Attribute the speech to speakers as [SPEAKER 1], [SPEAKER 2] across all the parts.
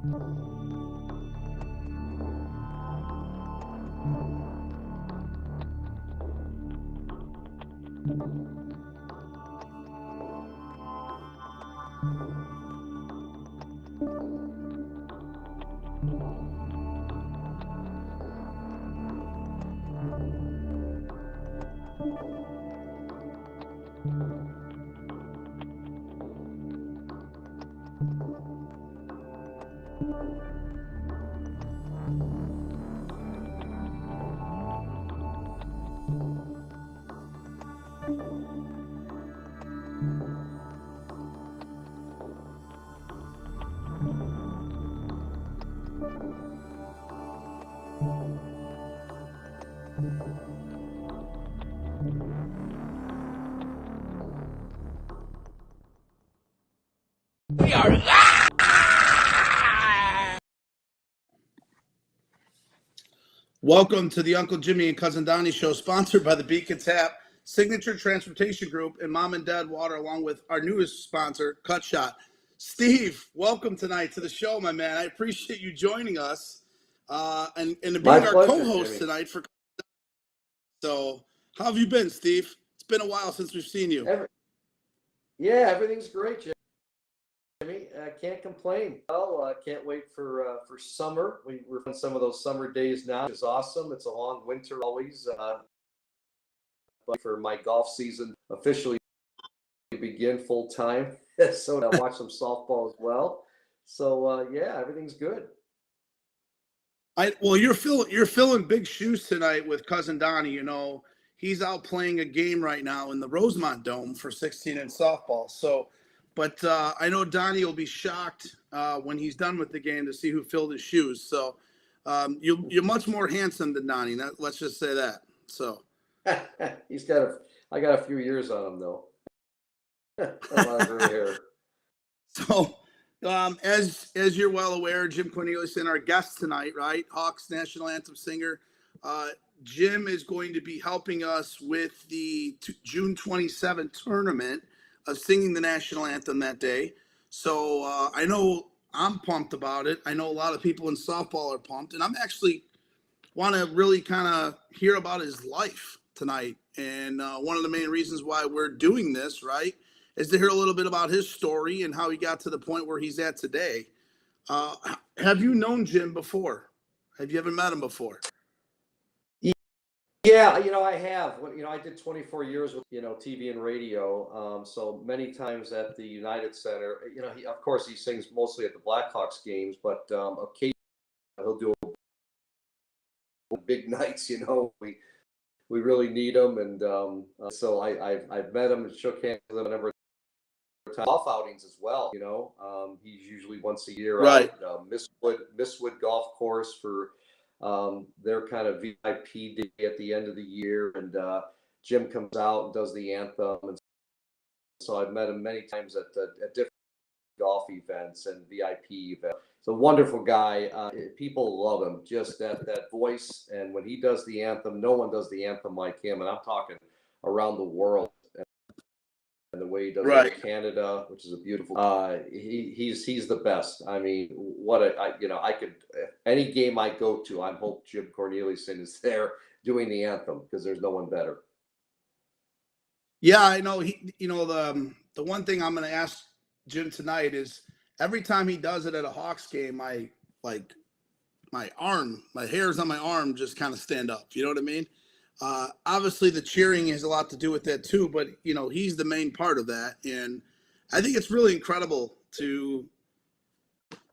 [SPEAKER 1] We are live!
[SPEAKER 2] Welcome to the Uncle Jimmy and Cousin Donnie show, sponsored by the Beacon Tap, Signature Transportation Group, and Mom and Dad Water, along with our newest sponsor, Cut Shot. Steve, welcome tonight to the show, my man. I appreciate you joining us and to being our co-host tonight. So, how have you been, Steve? It's been a while since we've seen you.
[SPEAKER 1] Everything's great, Jimmy. Can't complain. Well, can't wait for summer. We're on some of those summer days now, which is awesome. It's a long winter always. But for my golf season officially begin full time, so I watch some softball as well. So everything's good.
[SPEAKER 2] Well, you're filling big shoes tonight with Cousin Donnie. You know, he's out playing a game right now in the Rosemont Dome for 16-inch softball. So. But I know Donnie will be shocked when he's done with the game to see who filled his shoes. So you're much more handsome than Donnie. Let's just say that. So
[SPEAKER 1] I got a few years on him though. A lot of gray hair.
[SPEAKER 2] So as you're well aware, Jim Cornelison, our guest tonight, right? Hawks national anthem singer. Jim is going to be helping us with the June 27th tournament of singing the national anthem that day. So I know I'm pumped about it. I know a lot of people in softball are pumped, and I'm actually want to really kind of hear about his life tonight. And one of the main reasons why we're doing this, right, is to hear a little bit about his story and how he got to the point where he's at today. Have you known Jim before? Have you ever met him before?
[SPEAKER 1] Yeah, I have. I did 24 years with, TV and radio. So many times at the United Center, of course, he sings mostly at the Blackhawks games, but occasionally he'll do big nights, we really need him. And so I've met him and shook hands with him a number of times. Golf outings as well, he's usually once a year
[SPEAKER 2] right.
[SPEAKER 1] Out Mistwood Golf Course for their kind of VIP day at the end of the year, and Jim comes out and does the anthem, and so I've met him many times at different golf events and VIP events. He's a wonderful guy. People love him. Just that voice, and when he does the anthem, no one does the anthem like him, and I'm talking around the world. And the way he does it in Canada, which is a beautiful. He's the best. I mean, I could any game I go to, I hope Jim Cornelison is there doing the anthem because there's no one better.
[SPEAKER 2] Yeah, I know. The one thing I'm going to ask Jim tonight is every time he does it at a Hawks game, my hairs on my arm just kind of stand up. You know what I mean? Obviously the cheering has a lot to do with that too, but he's the main part of that. And I think it's really incredible to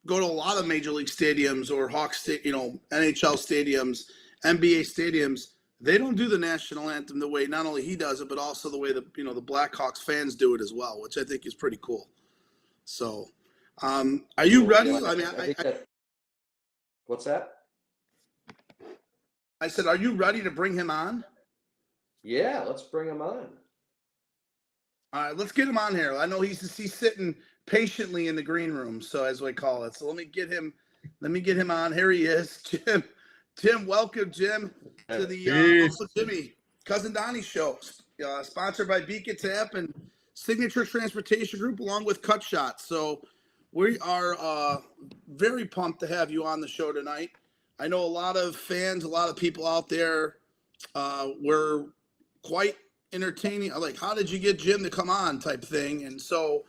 [SPEAKER 2] go to a lot of major league stadiums or Hawks, NHL stadiums, NBA stadiums. They don't do the national anthem the way not only he does it, but also the way the Blackhawks fans do it as well, which I think is pretty cool. So, are you ready?
[SPEAKER 1] What's that?
[SPEAKER 2] I said, are you ready to bring him on?
[SPEAKER 1] Yeah, let's bring him on.
[SPEAKER 2] All right, let's get him on here. I know he's sitting patiently in the green room, so as we call it. So let me get him on. Here he is, Jim. Jim, welcome, Jim, to the Uncle Jimmy Cousin Donnie show, sponsored by Beacon Tap and Signature Transportation Group, along with Cut Shot. So we are very pumped to have you on the show tonight. I know a lot of fans, a lot of people out there were quite entertaining. Like, how did you get Jim to come on type thing? And so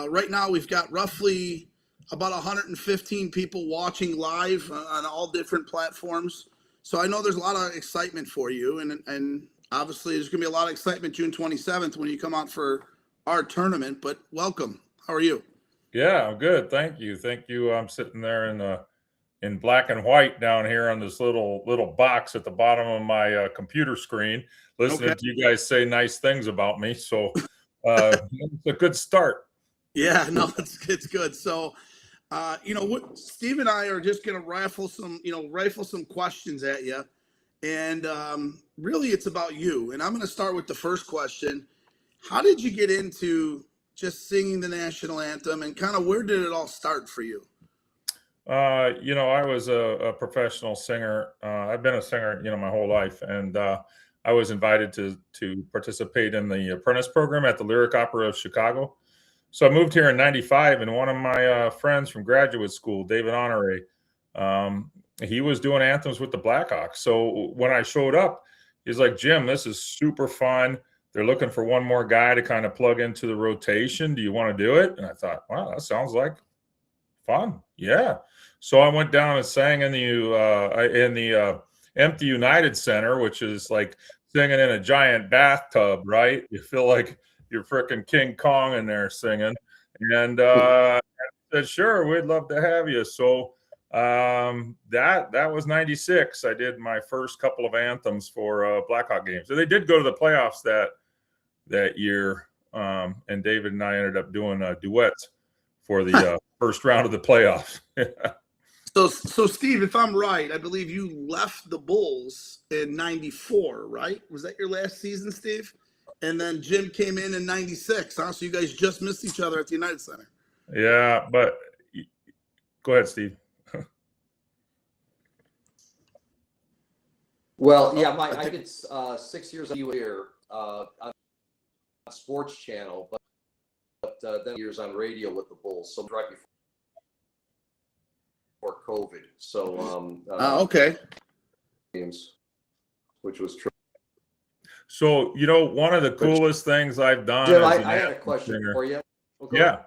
[SPEAKER 2] right now we've got roughly about 115 people watching live on all different platforms. So I know there's a lot of excitement for you. And obviously there's going to be a lot of excitement June 27th when you come out for our tournament. But welcome. How are you?
[SPEAKER 3] Yeah, I'm good. Thank you. Thank you. I'm sitting there in black and white down here on this little box at the bottom of my computer screen, listening to you guys say nice things about me. So it's a good start.
[SPEAKER 2] Yeah, no, it's good. So, Steve and I are just going to rifle some questions at you. And really, it's about you. And I'm going to start with the first question. How did you get into just singing the national anthem, and kind of where did it all start for you?
[SPEAKER 3] I was a professional singer. I've been a singer, my whole life. And I was invited to participate in the apprentice program at the Lyric Opera of Chicago. So I moved here in '95, and one of my friends from graduate school, David Honore, he was doing anthems with the Blackhawks. So when I showed up, he's like, "Jim, this is super fun. They're looking for one more guy to kind of plug into the rotation. Do you want to do it?" And I thought, wow, that sounds like fun. Yeah. So I went down and sang in the Empty United Center, which is like singing in a giant bathtub, right? You feel like you're freaking King Kong in there singing. And I said, sure, we'd love to have you. So that was '96. I did my first couple of anthems for Blackhawk games. So they did go to the playoffs that year. And David and I ended up doing duets for the first round of the playoffs.
[SPEAKER 2] So Steve, if I'm right, I believe you left the Bulls in '94, right? Was that your last season, Steve? And then Jim came in '96, huh? So you guys just missed each other at the United Center.
[SPEAKER 3] Yeah, but go ahead, Steve.
[SPEAKER 1] Well, yeah, I did 6 years here on Sports Channel, but then years on radio with the Bulls. So right before COVID. So
[SPEAKER 2] okay.
[SPEAKER 1] Games, which was true.
[SPEAKER 3] So one of the coolest things I've done.
[SPEAKER 1] Jim, I had a question for you.
[SPEAKER 3] Yeah.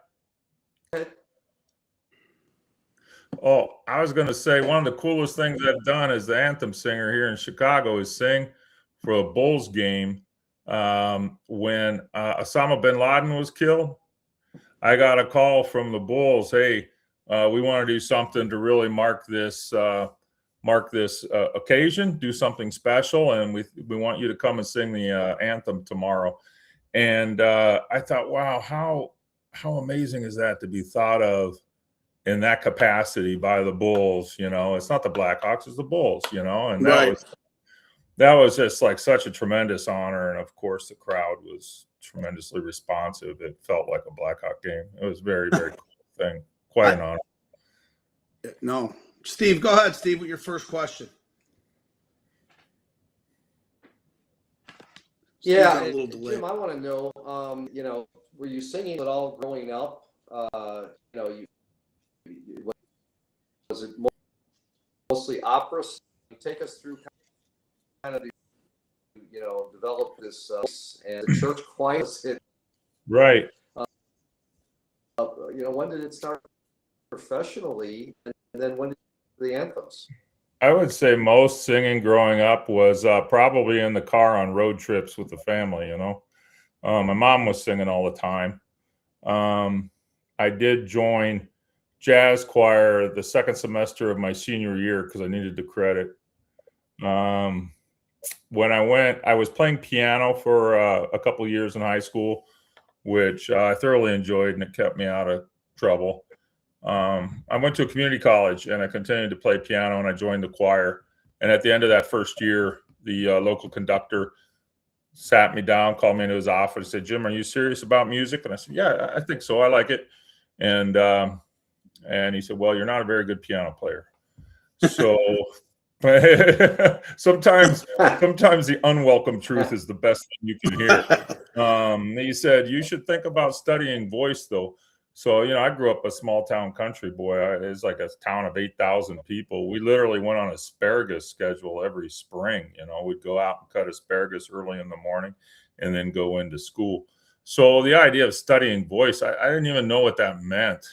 [SPEAKER 3] Oh, I was going to say one of the coolest things I've done as the anthem singer here in Chicago is sing for a Bulls game when Osama bin Laden was killed. I got a call from the Bulls. Hey, we want to do something to really mark this occasion, do something special, and we want you to come and sing the anthem tomorrow. And I thought, wow, how amazing is that to be thought of in that capacity by the Bulls? It's not the Blackhawks, it's the Bulls, and that was just like such a tremendous honor. And of course the crowd was tremendously responsive. It felt like a Blackhawk game. It was very, very cool thing. Quite an honor.
[SPEAKER 2] No. Steve, go ahead, Steve, with your first question.
[SPEAKER 1] Yeah, Jim, I want to know, were you singing at all growing up? Was it mostly opera? Take us through kind of the, develop this and the church choir.
[SPEAKER 3] Right.
[SPEAKER 1] When did it start professionally, and then when did the anthems?
[SPEAKER 3] I would say most singing growing up was probably in the car on road trips with the family. My mom was singing all the time. I did join jazz choir the second semester of my senior year because I needed the credit. When I went, I was playing piano for a couple of years in high school, which I thoroughly enjoyed, and it kept me out of trouble. I went to a community college and I continued to play piano, and I joined the choir. And at the end of that first year, the local conductor sat me down, called me into his office, and said, "Jim, are you serious about music?" And I said, "Yeah, I think so. I like it." And he said, "Well, you're not a very good piano player." So sometimes the unwelcome truth is the best thing you can hear. He said, "You should think about studying voice, though. So, I grew up a small town country boy. It's like a town of 8,000 people. We literally went on asparagus schedule every spring. We'd go out and cut asparagus early in the morning and then go into school. So the idea of studying voice, I didn't even know what that meant.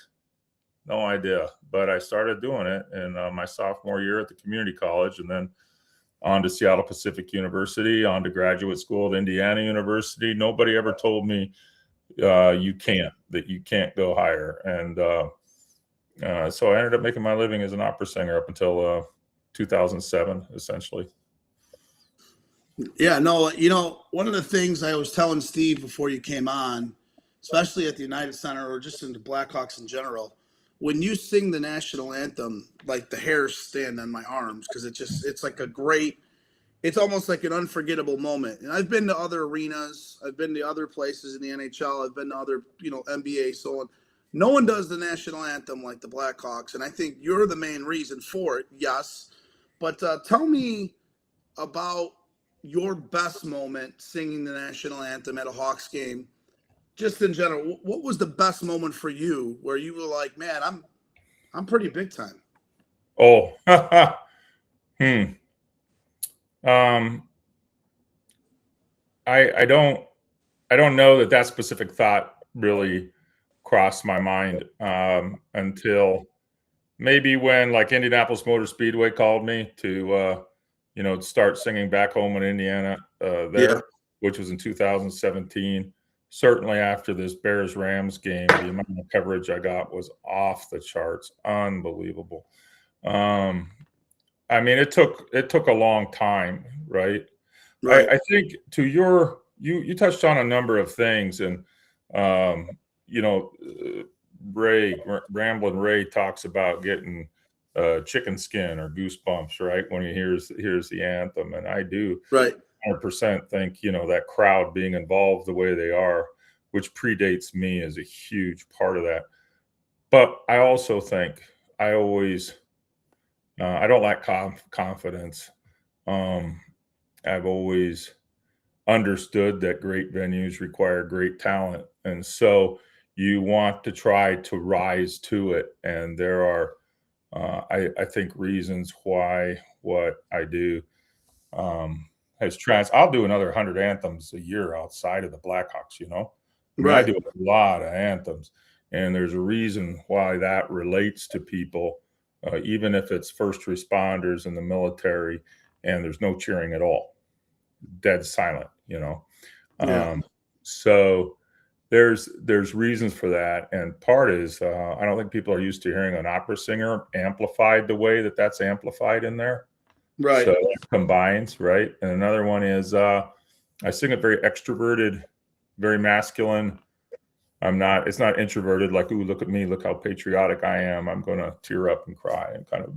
[SPEAKER 3] No idea. But I started doing it in my sophomore year at the community college, and then on to Seattle Pacific University, on to graduate school at Indiana University. Nobody ever told me you can't go higher. And so I ended up making my living as an opera singer up until 2007, essentially.
[SPEAKER 2] Yeah, no, one of the things I was telling Steve before you came on, especially at the United Center or just in the Blackhawks in general, when you sing the national anthem, like the hairs stand on my arms because it's like it's almost like an unforgettable moment. And I've been to other arenas, I've been to other places in the NHL, I've been to other, NBA, so on. No one does the national anthem like the Blackhawks, and I think you're the main reason for it, yes. But tell me about your best moment singing the national anthem at a Hawks game, just in general. What was the best moment for you where you were like, man, I'm pretty big time?
[SPEAKER 3] Oh, I don't know that specific thought really crossed my mind until maybe when like Indianapolis Motor Speedway called me to start singing back home in Indiana which was in 2017. Certainly after this Bears-Rams game, the amount of coverage I got was off the charts, unbelievable. I mean, it took a long time, right? I think to you touched on a number of things, and Ramblin' Ray talks about getting chicken skin or goosebumps, right, when he hears the anthem, and I do 100% think that crowd being involved the way they are, which predates me, is a huge part of that. But I also think I always I don't lack confidence. I've always understood that great venues require great talent, and so you want to try to rise to it. And there are, I think, reasons why what I do has I'll do another 100 anthems a year outside of the Blackhawks. I do a lot of anthems, and there's a reason why that relates to people. Even if it's first responders in the military and there's no cheering at all, dead silent, so there's reasons for that. And part is, I don't think people are used to hearing an opera singer amplified the way that's amplified in there.
[SPEAKER 2] Right.
[SPEAKER 3] So it combines, right? And another one is, I sing it very extroverted, very masculine. It's not introverted, like, ooh, look at me, look how patriotic I am, I'm going to tear up and cry and kind of.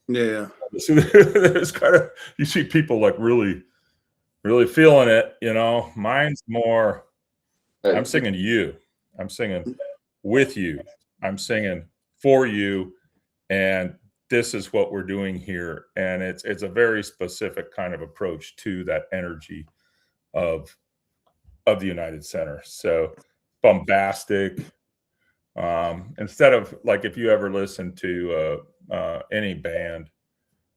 [SPEAKER 2] Yeah.
[SPEAKER 3] So there's kind of, you see people like really, really feeling it, Mine's more, I'm singing to you. I'm singing with you. I'm singing for you. And this is what we're doing here. And it's a very specific kind of approach to that energy of the United Center. So bombastic. Instead of, like, if you ever listen to any band,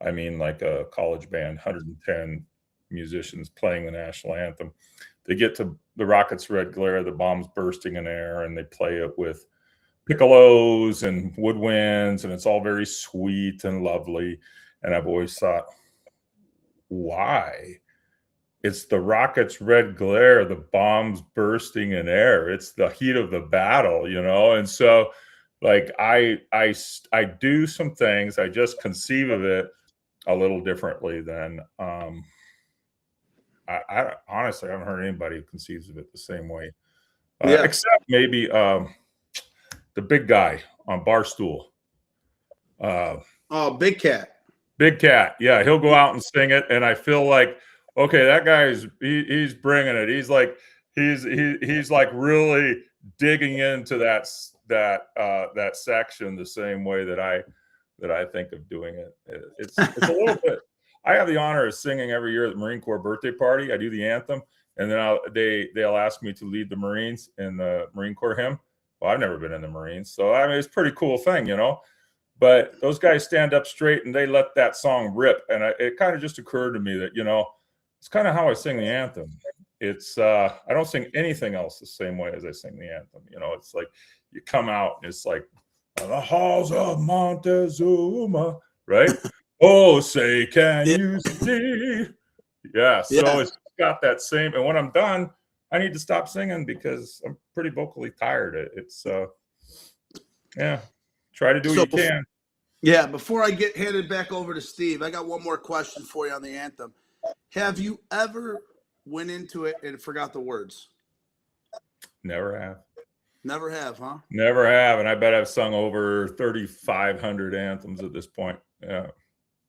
[SPEAKER 3] I mean, like a college band, 110 musicians playing the national anthem, they get to the Rockets' Red Glare, the bombs bursting in air, and they play it with piccolos and woodwinds, and it's all very sweet and lovely. And I've always thought, why? It's the Rockets' Red Glare, the bombs bursting in air. It's the heat of the battle, And so, like, I do some things. I just conceive of it a little differently than I honestly haven't heard anybody who conceives of it the same way, except maybe the big guy on Barstool.
[SPEAKER 2] Big Cat.
[SPEAKER 3] Big Cat, yeah, he'll go out and sing it, and I feel like, okay, that guy he's bringing it. He's like he's like really digging into that section the same way that I think of doing it. It's a little bit. I have the honor of singing every year at the Marine Corps birthday party. I do the anthem, and then they'll ask me to lead the Marines in the Marine Corps hymn. Well, I've never been in the Marines, so I mean, it's a pretty cool thing, you know. But those guys stand up straight and they let that song rip, and it kind of just occurred to me that, you know, it's kind of how I sing the anthem. It's I don't sing anything else the same way as I sing the anthem. You know, it's like you come out and it's like the halls of Montezuma, right? Oh, say, can you see? Yeah. So it's got that same. And when I'm done, I need to stop singing because I'm pretty vocally tired. It's yeah. Try to do what you can.
[SPEAKER 2] Yeah. Before I get handed back over to Steve, I got one more question for you on the anthem. Have you ever went into it and forgot the words?
[SPEAKER 3] Never have.
[SPEAKER 2] Never have, huh?
[SPEAKER 3] Never have. And I bet I've sung over 3,500 anthems at this point. Yeah.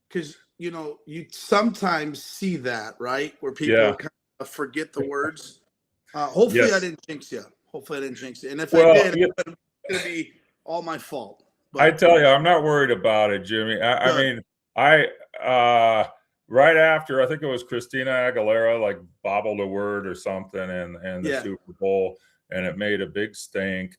[SPEAKER 2] Because, you know, you sometimes see that, right? Where people kind of forget the words. Hopefully I didn't jinx you. And if I did, it's going to be all my fault. But
[SPEAKER 3] I tell you, I'm not worried about it, Jimmy. I mean, right after, I think it was Christina Aguilera, like bobbled a word or something in the Super Bowl, and it made a big stink.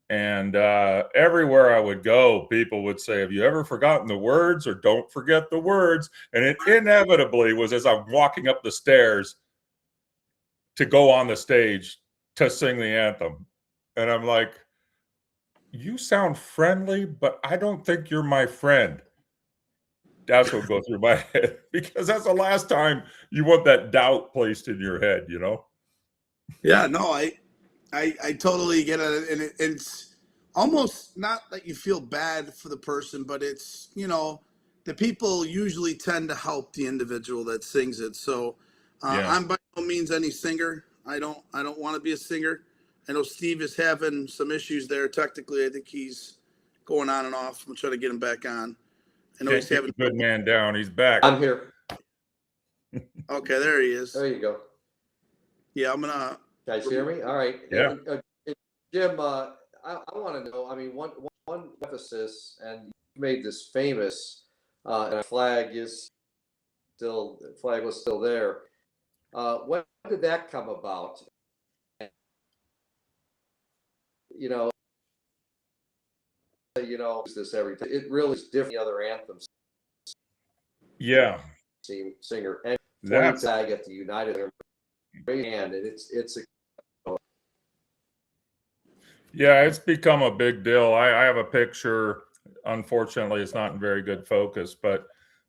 [SPEAKER 3] And everywhere I would go, people would say, have you ever forgotten the words, or don't forget the words? And it inevitably was as I'm walking up the stairs to go on the stage to sing the anthem. And I'm like, you sound friendly, but I don't think you're my friend. That's what goes through my head, because that's the last time you want that doubt placed in your head, you know?
[SPEAKER 2] Yeah, no, I totally get it. And it's almost not that you feel bad for the person, but it's, you know, the people usually tend to help the individual that sings it. So I'm by no means any singer. I don't want to be a singer. I know Steve is having some issues there. Technically, I think he's going on and off. I'm trying to get him back on. I know he's having
[SPEAKER 3] a good man down. He's back.
[SPEAKER 1] I'm here.
[SPEAKER 2] Okay, there he is.
[SPEAKER 1] There you go.
[SPEAKER 2] Yeah, I'm gonna.
[SPEAKER 1] Guys, hear me? All right.
[SPEAKER 3] Yeah.
[SPEAKER 1] Jim, I want to know. I mean, one emphasis, and you made this famous, and the flag was still there. When did that come about? You know, this everything. It really is different than the other anthems.
[SPEAKER 3] Yeah.
[SPEAKER 1] Singer and that flag at the United and it's
[SPEAKER 3] yeah, it's become a big deal. I have a picture. Unfortunately, it's not in very good focus, but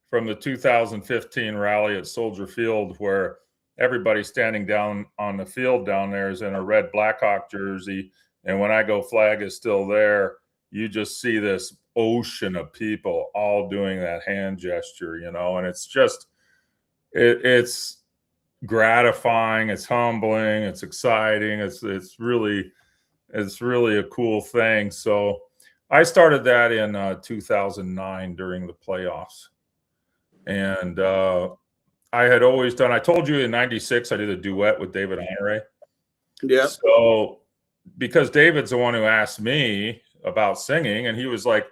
[SPEAKER 3] from the 2015 rally at Soldier Field, where everybody standing down on the field down there is in a red Blackhawk jersey. And when I go, flag is still there. You just see this ocean of people all doing that hand gesture, you know, and it's just, it's gratifying. It's humbling. It's exciting. It's really a cool thing. So I started that in 2009 during the playoffs. And I had always done, I told you in 96, I did a duet with David Honore.
[SPEAKER 2] Yeah.
[SPEAKER 3] So because David's the one who asked me about singing, and he was like,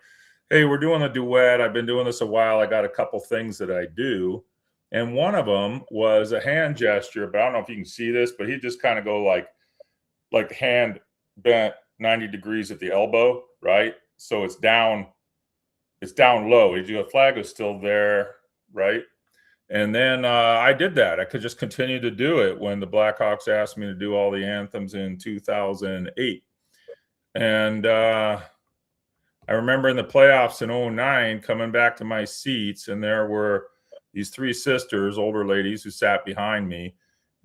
[SPEAKER 3] hey, we're doing a duet. I've been doing this a while. I got a couple things that I do. And one of them was a hand gesture, but I don't know if you can see this, but he just kind of go like the hand bent 90 degrees at the elbow, right? So it's down low. The flag is still there, right? And then I did that. I could just continue to do it when the Blackhawks asked me to do all the anthems in 2008. And I remember in the playoffs in 2009 coming back to my seats, and there were these three sisters, older ladies, who sat behind me.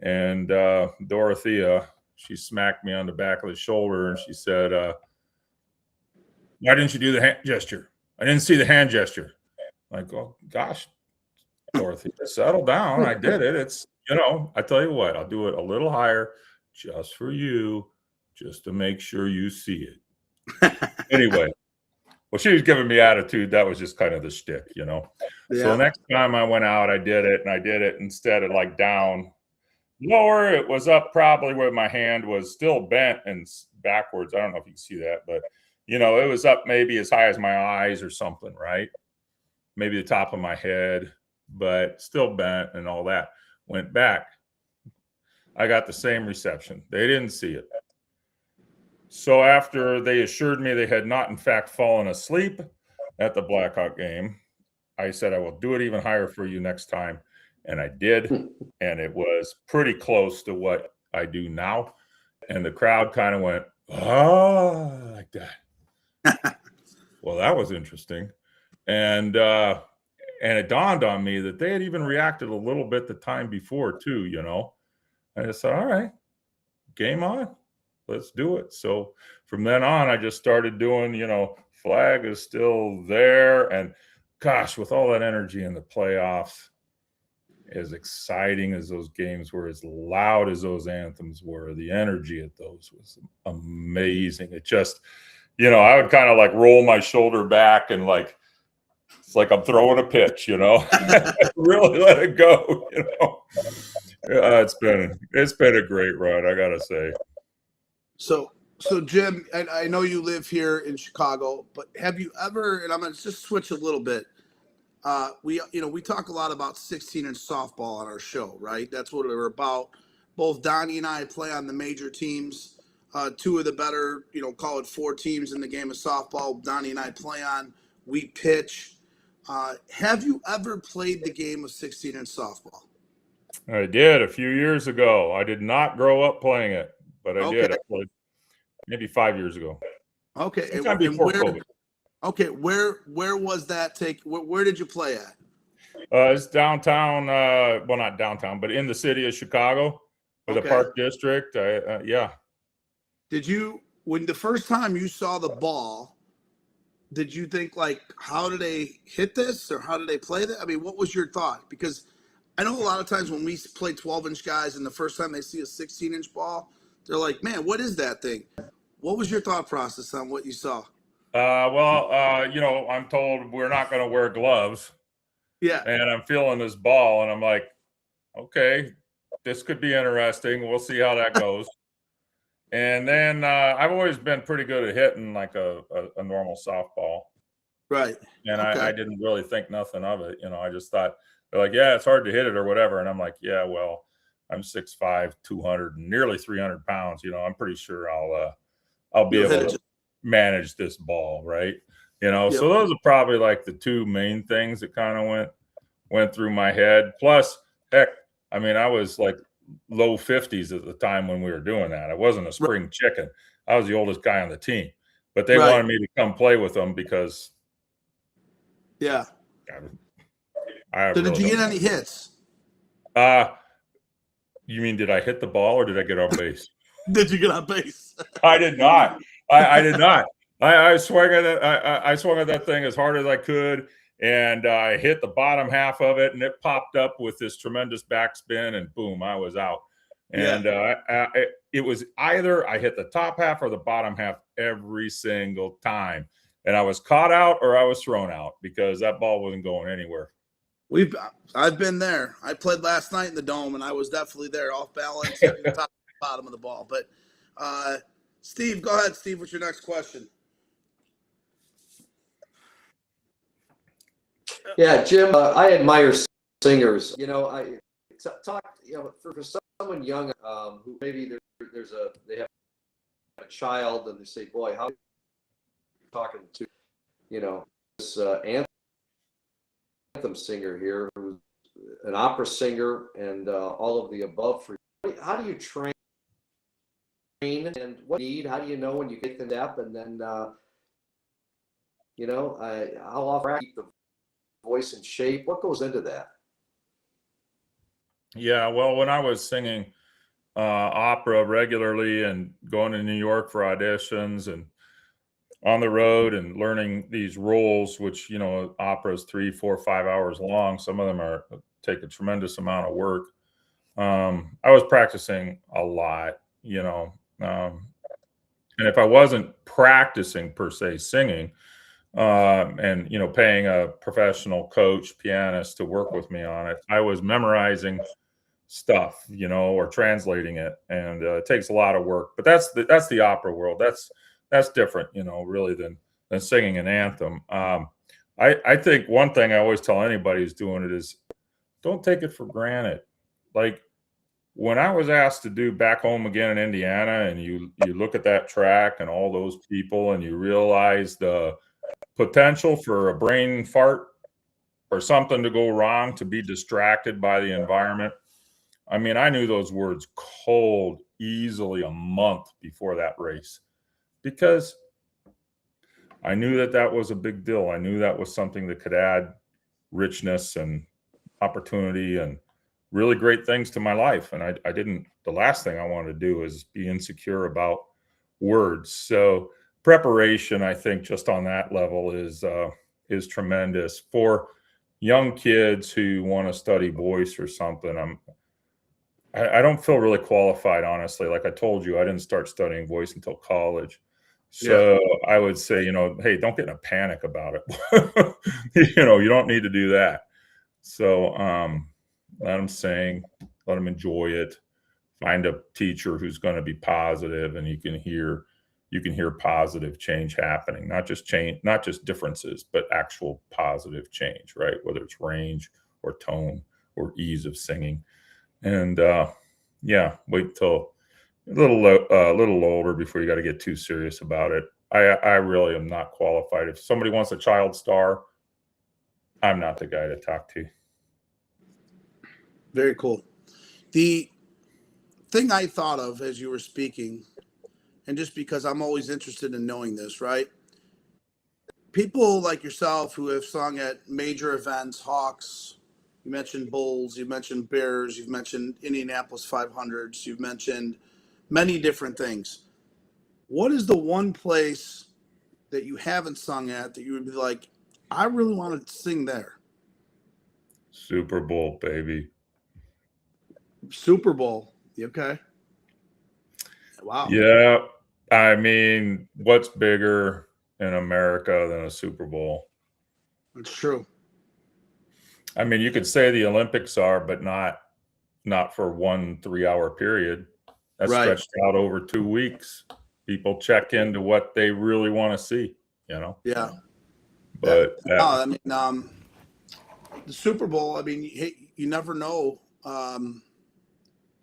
[SPEAKER 3] And Dorothea, she smacked me on the back of the shoulder, and she said, why didn't you do the hand gesture? I didn't see the hand gesture. I'm like, oh, gosh, Dorothy, settle down. I did it. It's, I tell you what, I'll do it a little higher just for you, just to make sure you see it. Anyway, well, she was giving me attitude. That was just kind of the shtick, Yeah. So next time I went out, I did it instead of like down lower. It was up probably where my hand was still bent and backwards. I don't know if you can see that, but it was up maybe as high as my eyes or something, right? Maybe the top of my head, but still bent and all that. Went back. I got the same reception. They didn't see it. So after they assured me they had not, in fact, fallen asleep at the Blackhawk game, I said, I will do it even higher for you next time. And I did. And it was pretty close to what I do now. And the crowd kind of went, oh, like that. Well, that was interesting. And it dawned on me that they had even reacted a little bit the time before too, you know. I just said, all right, game on. Let's do it. So from then on, I just started doing, you know, flag is still there. And gosh, with all that energy in the playoffs, as exciting as those games were, as loud as those anthems were, the energy at those was amazing. It just, you know, I would kind of like roll my shoulder back and like, it's like I'm throwing a pitch, you know, really let it go, you know. It's been a great run, I gotta say.
[SPEAKER 2] So Jim, I know you live here in Chicago, but have you ever? And I'm gonna just switch a little bit. We talk a lot about 16-inch softball on our show, right? That's what we're about. Both Donnie and I play on the major teams. Two of the better, call it 4 teams in the game of softball. Donnie and I play on. We pitch. Have you ever played the game of 16-inch softball?
[SPEAKER 3] I did a few years ago. I did not grow up playing it, but I did. I played maybe 5 years ago.
[SPEAKER 2] Okay.
[SPEAKER 3] Sometime before COVID.
[SPEAKER 2] Okay, where was that take? Where did you play at?
[SPEAKER 3] It's downtown. Well, not downtown, but in the city of Chicago, with the Park District. Yeah.
[SPEAKER 2] Did you, when the first time you saw the ball, did you think like, how do they hit this or how do they play that? I mean, what was your thought? Because I know a lot of times when we play 12-inch guys and the first time they see a 16-inch ball, they're like, man, what is that thing? What was your thought process on what you saw?
[SPEAKER 3] I'm told we're not going to wear gloves.
[SPEAKER 2] Yeah.
[SPEAKER 3] And I'm feeling this ball and I'm like, okay, this could be interesting. We'll see how that goes. And then I've always been pretty good at hitting like a normal softball.
[SPEAKER 2] Right.
[SPEAKER 3] And I didn't really think nothing of it. I just thought they're like, yeah, it's hard to hit it or whatever. And I'm like, yeah, well, I'm 6'5", 200 and nearly 300 pounds. I'm pretty sure I'll be able to manage this ball. Right. So those are probably like the 2 main things that kind of went through my head. Plus, heck, I mean, I was like low 50s at the time when we were doing that. I wasn't a spring chicken. I was the oldest guy on the team, but they wanted me to come play with them because.
[SPEAKER 2] Yeah.
[SPEAKER 3] So
[SPEAKER 2] did you get any hits?
[SPEAKER 3] You mean, did I hit the ball or did I get on base?
[SPEAKER 2] Did you get on base?
[SPEAKER 3] I did not. I did not. I swung at it. I swung at that thing as hard as I could, and I hit the bottom half of it, and it popped up with this tremendous backspin, and boom, I was out. And it was either I hit the top half or the bottom half every single time, and I was caught out or I was thrown out because that ball wasn't going anywhere.
[SPEAKER 2] I've been there. I played last night in the Dome, and I was definitely there, off balance, hitting the top and bottom of the ball. But Steve, go ahead, Steve. What's your next question?
[SPEAKER 1] Yeah, Jim, I admire singers. I talk. For someone young who maybe they have a child and they say, "Boy, how are you talking to this anthem singer here, who's an opera singer and all of the above." For you, how do you train and what you need? How do you know when you get the depth? And then how often keep the voice and shape? What goes into that?
[SPEAKER 3] Yeah, well, when I was singing opera regularly and going to New York for auditions and on the road and learning these roles, which opera is 3, 4, 5 hours long. Some of them take a tremendous amount of work. I was practicing a lot, and if I wasn't practicing per se singing, and paying a professional coach pianist to work with me on it, I was memorizing stuff, or translating it, and it takes a lot of work. But that's the opera world. That's different, really than singing an anthem. I think one thing I always tell anybody who's doing it is don't take it for granted. Like, when I was asked to do Back Home Again in Indiana, and you look at that track and all those people, and you realize the potential for a brain fart or something to go wrong, to be distracted by the environment. I mean, I knew those words cold easily a month before that race, because I knew that that was a big deal. I knew that was something that could add richness and opportunity and really great things to my life. And I didn't, the last thing I wanted to do is be insecure about words. So preparation, I think, just on that level is tremendous for young kids who want to study voice or something. I don't feel really qualified, honestly. Like I told you, I didn't start studying voice until college. So I would say, hey, don't get in a panic about it. You don't need to do that. So let them sing, let them enjoy it. Find a teacher who's going to be positive, and you can hear positive change happening, not just differences, but actual positive change, right? Whether it's range or tone or ease of singing. And wait till a little older before you got to get too serious about it. I really am not qualified. If somebody wants a child star, I'm not the guy to talk to.
[SPEAKER 2] Very cool. The thing I thought of as you were speaking, and just because I'm always interested in knowing this, right? People like yourself who have sung at major events, Hawks, you mentioned Bulls, you mentioned Bears, you've mentioned Indianapolis 500s, you've mentioned many different things. What is the one place that you haven't sung at that you would be like, I really want to sing there?
[SPEAKER 3] Super Bowl, baby.
[SPEAKER 2] Super Bowl. Okay. Wow.
[SPEAKER 3] Yeah. I mean, what's bigger in America than a Super Bowl?
[SPEAKER 2] It's true.
[SPEAKER 3] I mean, you could say the Olympics are, but not for 1 3-hour period. That's
[SPEAKER 2] Right.
[SPEAKER 3] stretched out over 2 weeks. People check into what they really want to see,
[SPEAKER 2] Yeah.
[SPEAKER 3] But
[SPEAKER 2] I mean, the Super Bowl, I mean, you never know.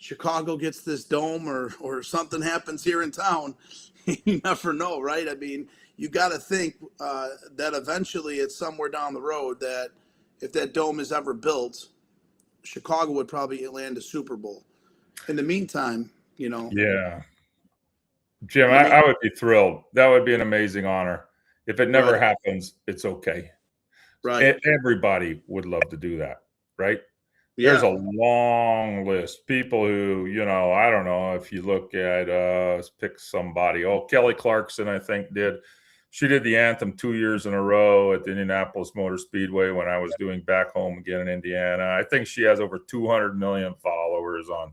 [SPEAKER 2] Chicago gets this dome or something happens here in town. You never know, right? I mean, you got to think that eventually it's somewhere down the road that if that dome is ever built, Chicago would probably land a Super Bowl. In the meantime,
[SPEAKER 3] yeah, Jim,
[SPEAKER 2] I mean,
[SPEAKER 3] I would be thrilled. That would be an amazing honor. If it never
[SPEAKER 2] Right.
[SPEAKER 3] happens, it's okay.
[SPEAKER 2] Right.
[SPEAKER 3] Everybody would love to do that, right?
[SPEAKER 2] Yeah.
[SPEAKER 3] There's a long list. People who, I don't know if you look at, let's pick somebody. Oh, Kelly Clarkson, I think she did the anthem 2 years in a row at the Indianapolis Motor Speedway when I was doing Back Home Again in Indiana. I think she has over 200 million followers on,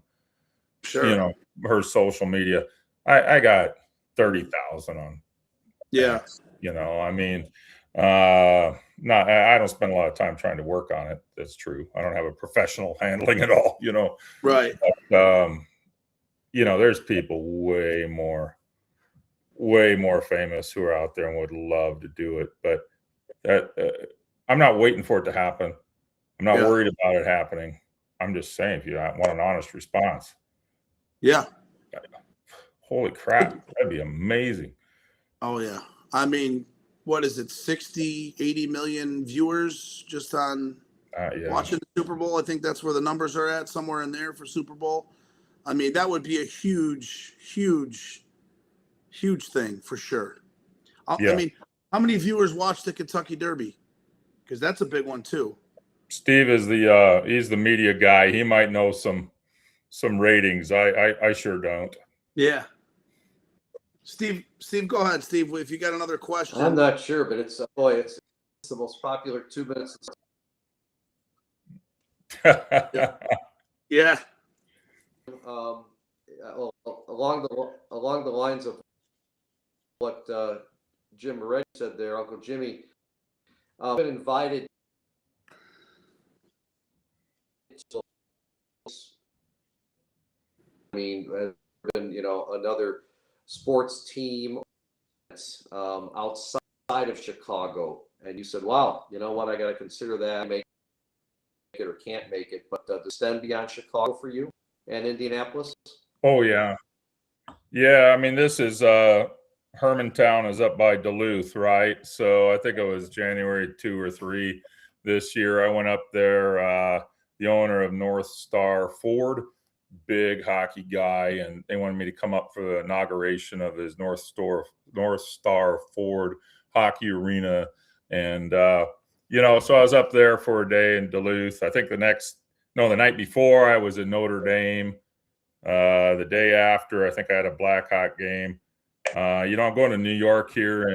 [SPEAKER 2] Sure.
[SPEAKER 3] her social media. I got 30,000 on.
[SPEAKER 2] Yeah.
[SPEAKER 3] I mean, I don't spend a lot of time trying to work on it. That's true. I don't have a professional handling at all,
[SPEAKER 2] Right.
[SPEAKER 3] But, there's people way more famous who are out there and would love to do it. But I'm not waiting for it to happen. I'm not worried about it happening. I'm just saying, if you want an honest response.
[SPEAKER 2] Yeah.
[SPEAKER 3] Holy crap. That'd be amazing.
[SPEAKER 2] Oh, yeah. I mean, what is it, 60, 80 million viewers just on watching the Super Bowl? I think that's where the numbers are at, somewhere in there for Super Bowl. I mean, that would be a huge, huge, huge thing for sure. I mean, how many viewers watch the Kentucky Derby? Because that's a big one too.
[SPEAKER 3] Steve is he's the media guy. He might know some ratings. I sure don't.
[SPEAKER 2] Yeah. Steve, go ahead, Steve. If you got another question.
[SPEAKER 1] I'm not sure, but it's the most popular 2 minutes.
[SPEAKER 2] Yeah.
[SPEAKER 1] Along the lines of what Jim Moretti said there, Uncle Jimmy, I've been invited to, another sports team outside of Chicago, and you said, wow, you know what, I got to consider that, make it or can't make it, but to extend beyond Chicago for you? and Indianapolis?
[SPEAKER 3] Oh yeah. Yeah, I mean this is Hermantown is up by Duluth, right? So I think it was January 2 or 3 this year. I went up there, the owner of North Star Ford, big hockey guy, and they wanted me to come up for the inauguration of his North Star Ford hockey arena. And so I was up there for a day in Duluth. I think the night before I was in Notre Dame. The day after, I think I had a Blackhawk game. I'm going to New York here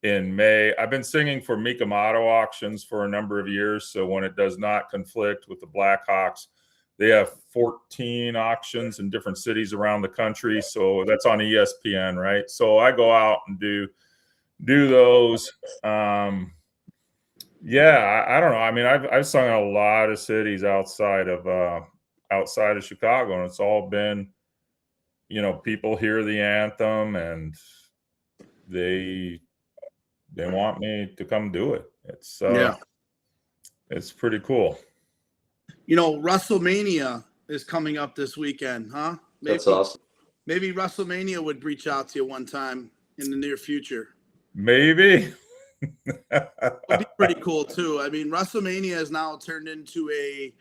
[SPEAKER 3] in May. I've been singing for Mikamoto auctions for a number of years. So when it does not conflict with the Blackhawks, they have 14 auctions in different cities around the country. So that's on ESPN, right? So I go out and do those. I don't know. I mean, I've sung in a lot of cities outside of Chicago, and it's all been, people hear the anthem and they want me to come do it. It's pretty cool.
[SPEAKER 2] WrestleMania is coming up this weekend, huh?
[SPEAKER 1] That's awesome.
[SPEAKER 2] Maybe WrestleMania would reach out to you one time in the near future.
[SPEAKER 3] Maybe.
[SPEAKER 2] It'd be pretty cool too. I mean, WrestleMania has now turned into a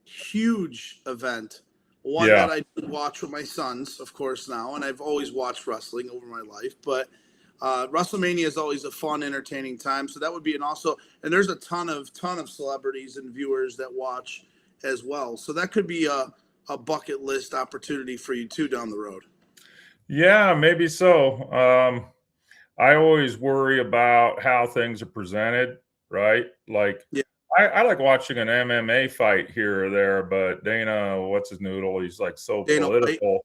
[SPEAKER 2] huge event. One that I watch with my sons, of course, now, and I've always watched wrestling over my life. But WrestleMania is always a fun, entertaining time. So that would be and there's a ton of celebrities and viewers that watch as well. So that could be a bucket list opportunity for you too down the road.
[SPEAKER 3] Yeah, maybe so. I always worry about how things are presented, right? Like, I like watching an MMA fight here or there, but Dana, what's his noodle? He's like so political.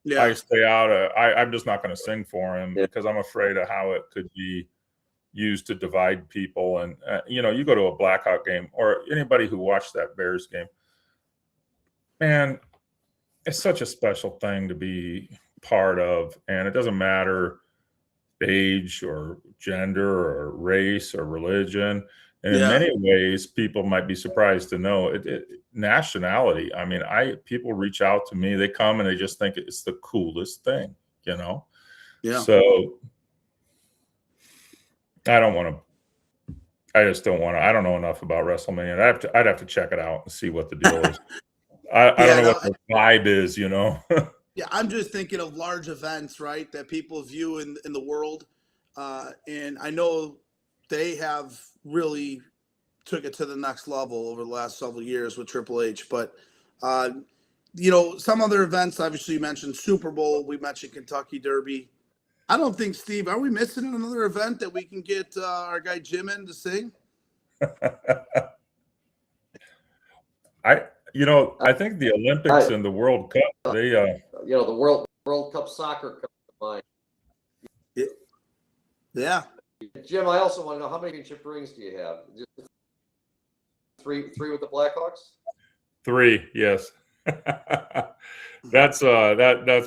[SPEAKER 3] Yeah. I stay out of. I'm just not going to sing for him because I'm afraid of how it could be used to divide people. And you go to a Blackhawk game or anybody who watched that Bears game, man, it's such a special thing to be part of, and it doesn't matter age or gender or race or religion. And in many ways, people might be surprised to know nationality. I mean, people reach out to me, they come and they just think it's the coolest thing, Yeah. So I just don't want to. I don't know enough about WrestleMania. I'd have to check it out and see what the deal is. I don't know what the vibe is,
[SPEAKER 2] Yeah, I'm just thinking of large events, right, that people view in the world. And I know they have really took it to the next level over the last several years with Triple H. But, some other events, obviously you mentioned Super Bowl. We mentioned Kentucky Derby. I don't think, Steve, are we missing another event that we can get our guy Jim in to sing?
[SPEAKER 3] I think the Olympics and the World Cup, they
[SPEAKER 1] the World Cup soccer comes to mind.
[SPEAKER 2] Yeah.
[SPEAKER 1] Jim, I also want to know, how many championship rings do you have? Just three with the Blackhawks?
[SPEAKER 3] 3, yes. That's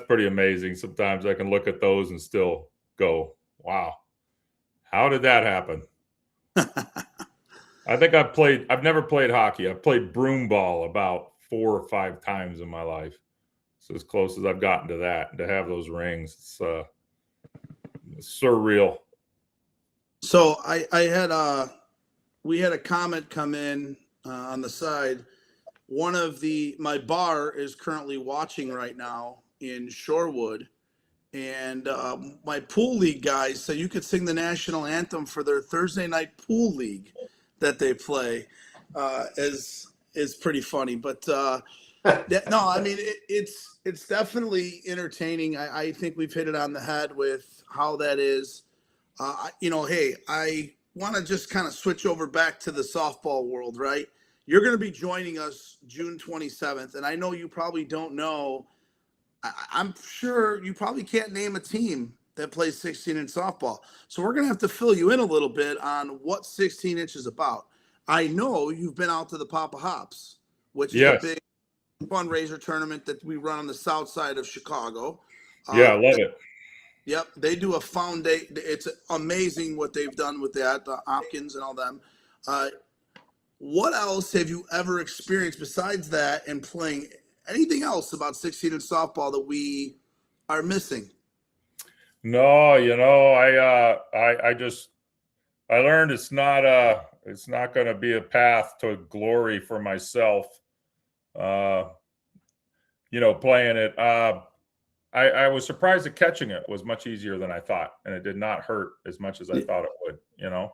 [SPEAKER 3] pretty amazing. Sometimes I can look at those and still go, wow, how did that happen? I think I've never played hockey. I've played broom ball about 4 or 5 times in my life. So as close as I've gotten to that, and to have those rings, it's surreal.
[SPEAKER 2] So we had a comment come in on the side. One of my bar is currently watching right now in Shorewood, and my pool league guys said you could sing the national anthem for their Thursday night pool league that they play. Is pretty funny, but no, I mean it's definitely entertaining. I think we've hit it on the head with how that is. Hey, I want to just kind of switch over back to the softball world, right? You're going to be joining us June 27th, and I know you probably don't know. I'm sure you probably can't name a team that plays 16-inch softball. So we're going to have to fill you in a little bit on what 16-inch is about. I know you've been out to the Papa Hops, which is a big fundraiser tournament that we run on the south side of Chicago.
[SPEAKER 3] Yeah, I love it.
[SPEAKER 2] Yep, they do a foundation. It's amazing what they've done with that, Hopkins and all them. What else have you ever experienced besides that and playing anything else about 16 inch softball that we are missing?
[SPEAKER 3] No, I learned it's not going to be a path to glory for myself. Playing it. I was surprised that catching it was much easier than I thought, and it did not hurt as much as I thought it would.
[SPEAKER 2] Yeah.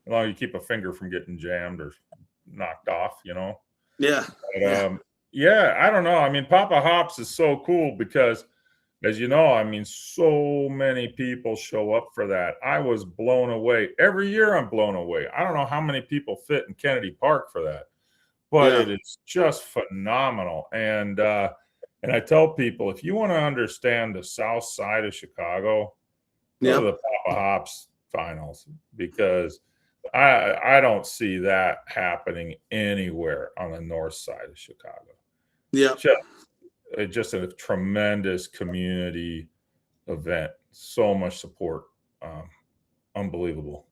[SPEAKER 3] As long as you keep a finger from getting jammed or knocked off.
[SPEAKER 2] Yeah.
[SPEAKER 3] But, I don't know. I mean, Papa Hops is so cool because, as you know, I mean, so many people show up for that. I was blown away. Every year I'm blown away. I don't know how many people fit in Kennedy Park for that, but it is just phenomenal. And I tell people, if you want to understand the South Side of Chicago, go to the Papa Hops finals, because I don't see that happening anywhere on the north side of Chicago.
[SPEAKER 2] Yeah.
[SPEAKER 3] Just a tremendous community event. So much support. Unbelievable.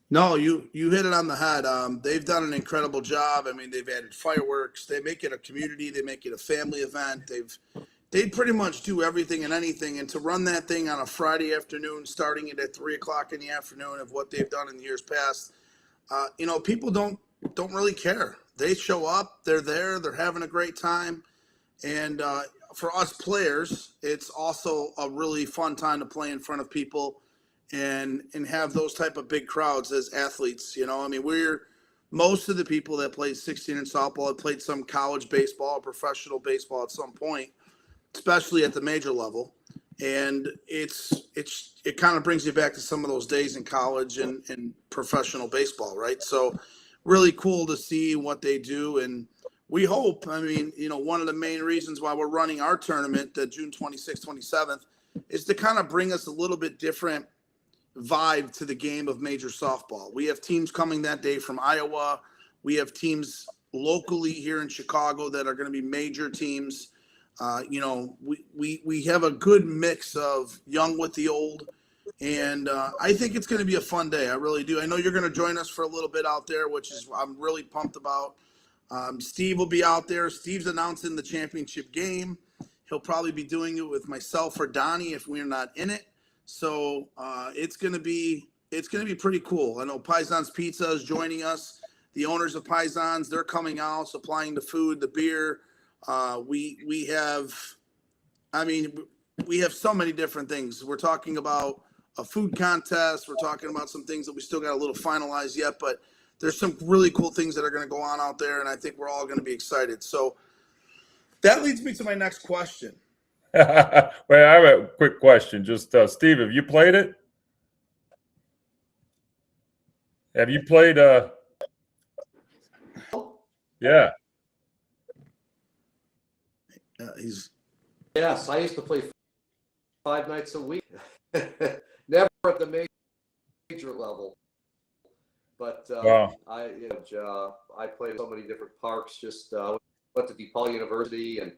[SPEAKER 2] No, you hit it on the head. They've done an incredible job. I mean, they've added fireworks. They make it a community. They make it a family event. They pretty much do everything and anything. And to run that thing on a Friday afternoon, starting it at 3:00 in the afternoon, of what they've done in the years past, people don't really care. They show up. They're there. They're having a great time. And for us players, it's also a really fun time to play in front of people and have those type of big crowds as athletes. Most of the people that play 16 in softball have played some college baseball or professional baseball at some point, especially at the major level. And it kind of brings you back to some of those days in college and professional baseball, right? So really cool to see what they do. And we hope, one of the main reasons why we're running our tournament, the June 26th, 27th, is to kind of bring us a little bit different vibe to the game of major softball. We have teams coming that day from Iowa. We have teams locally here in Chicago that are going to be major teams. We have a good mix of young with the old, and I think it's going to be a fun day. I really do. I know you're going to join us for a little bit out there, which is I'm really pumped about. Steve will be out there. Steve's announcing the championship game. He'll probably be doing it with myself or Donnie if we're not in it. So it's gonna be pretty cool. I know Paisans Pizza is joining us. The owners of Paisans, they're coming out, supplying the food, the beer. We have so many different things. We're talking about a food contest. We're talking about some things that we still got a little finalized yet, but there's some really cool things that are going to go on out there, and I think we're all going to be excited. So that leads me to my next question.
[SPEAKER 3] Wait, I have a quick question. Just Steve, have you played it? Have you played? Yeah.
[SPEAKER 1] Yes, I used to play 5 nights a week. Never at the major level. But
[SPEAKER 3] Wow.
[SPEAKER 1] I played at so many different parks. Just went to DePaul University and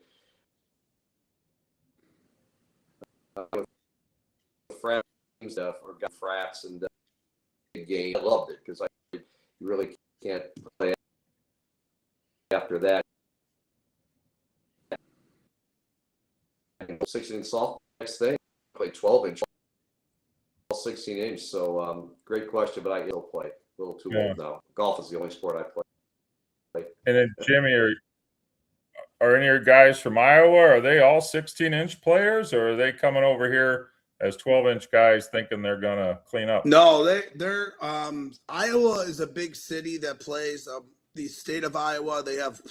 [SPEAKER 1] with friends or got frats and game. I loved it because you really can't play after that. 16 softball, next thing. I played 12 inch, 16 inch. So great question, but I still play. A little too old now. Golf is the only sport I play.
[SPEAKER 3] And then Jimmy, are any of your guys from Iowa? Are they all 16-inch players, or are they coming over here as 12-inch guys thinking they're gonna clean up?
[SPEAKER 2] No, they're Iowa is a big city that plays. The state of Iowa, they have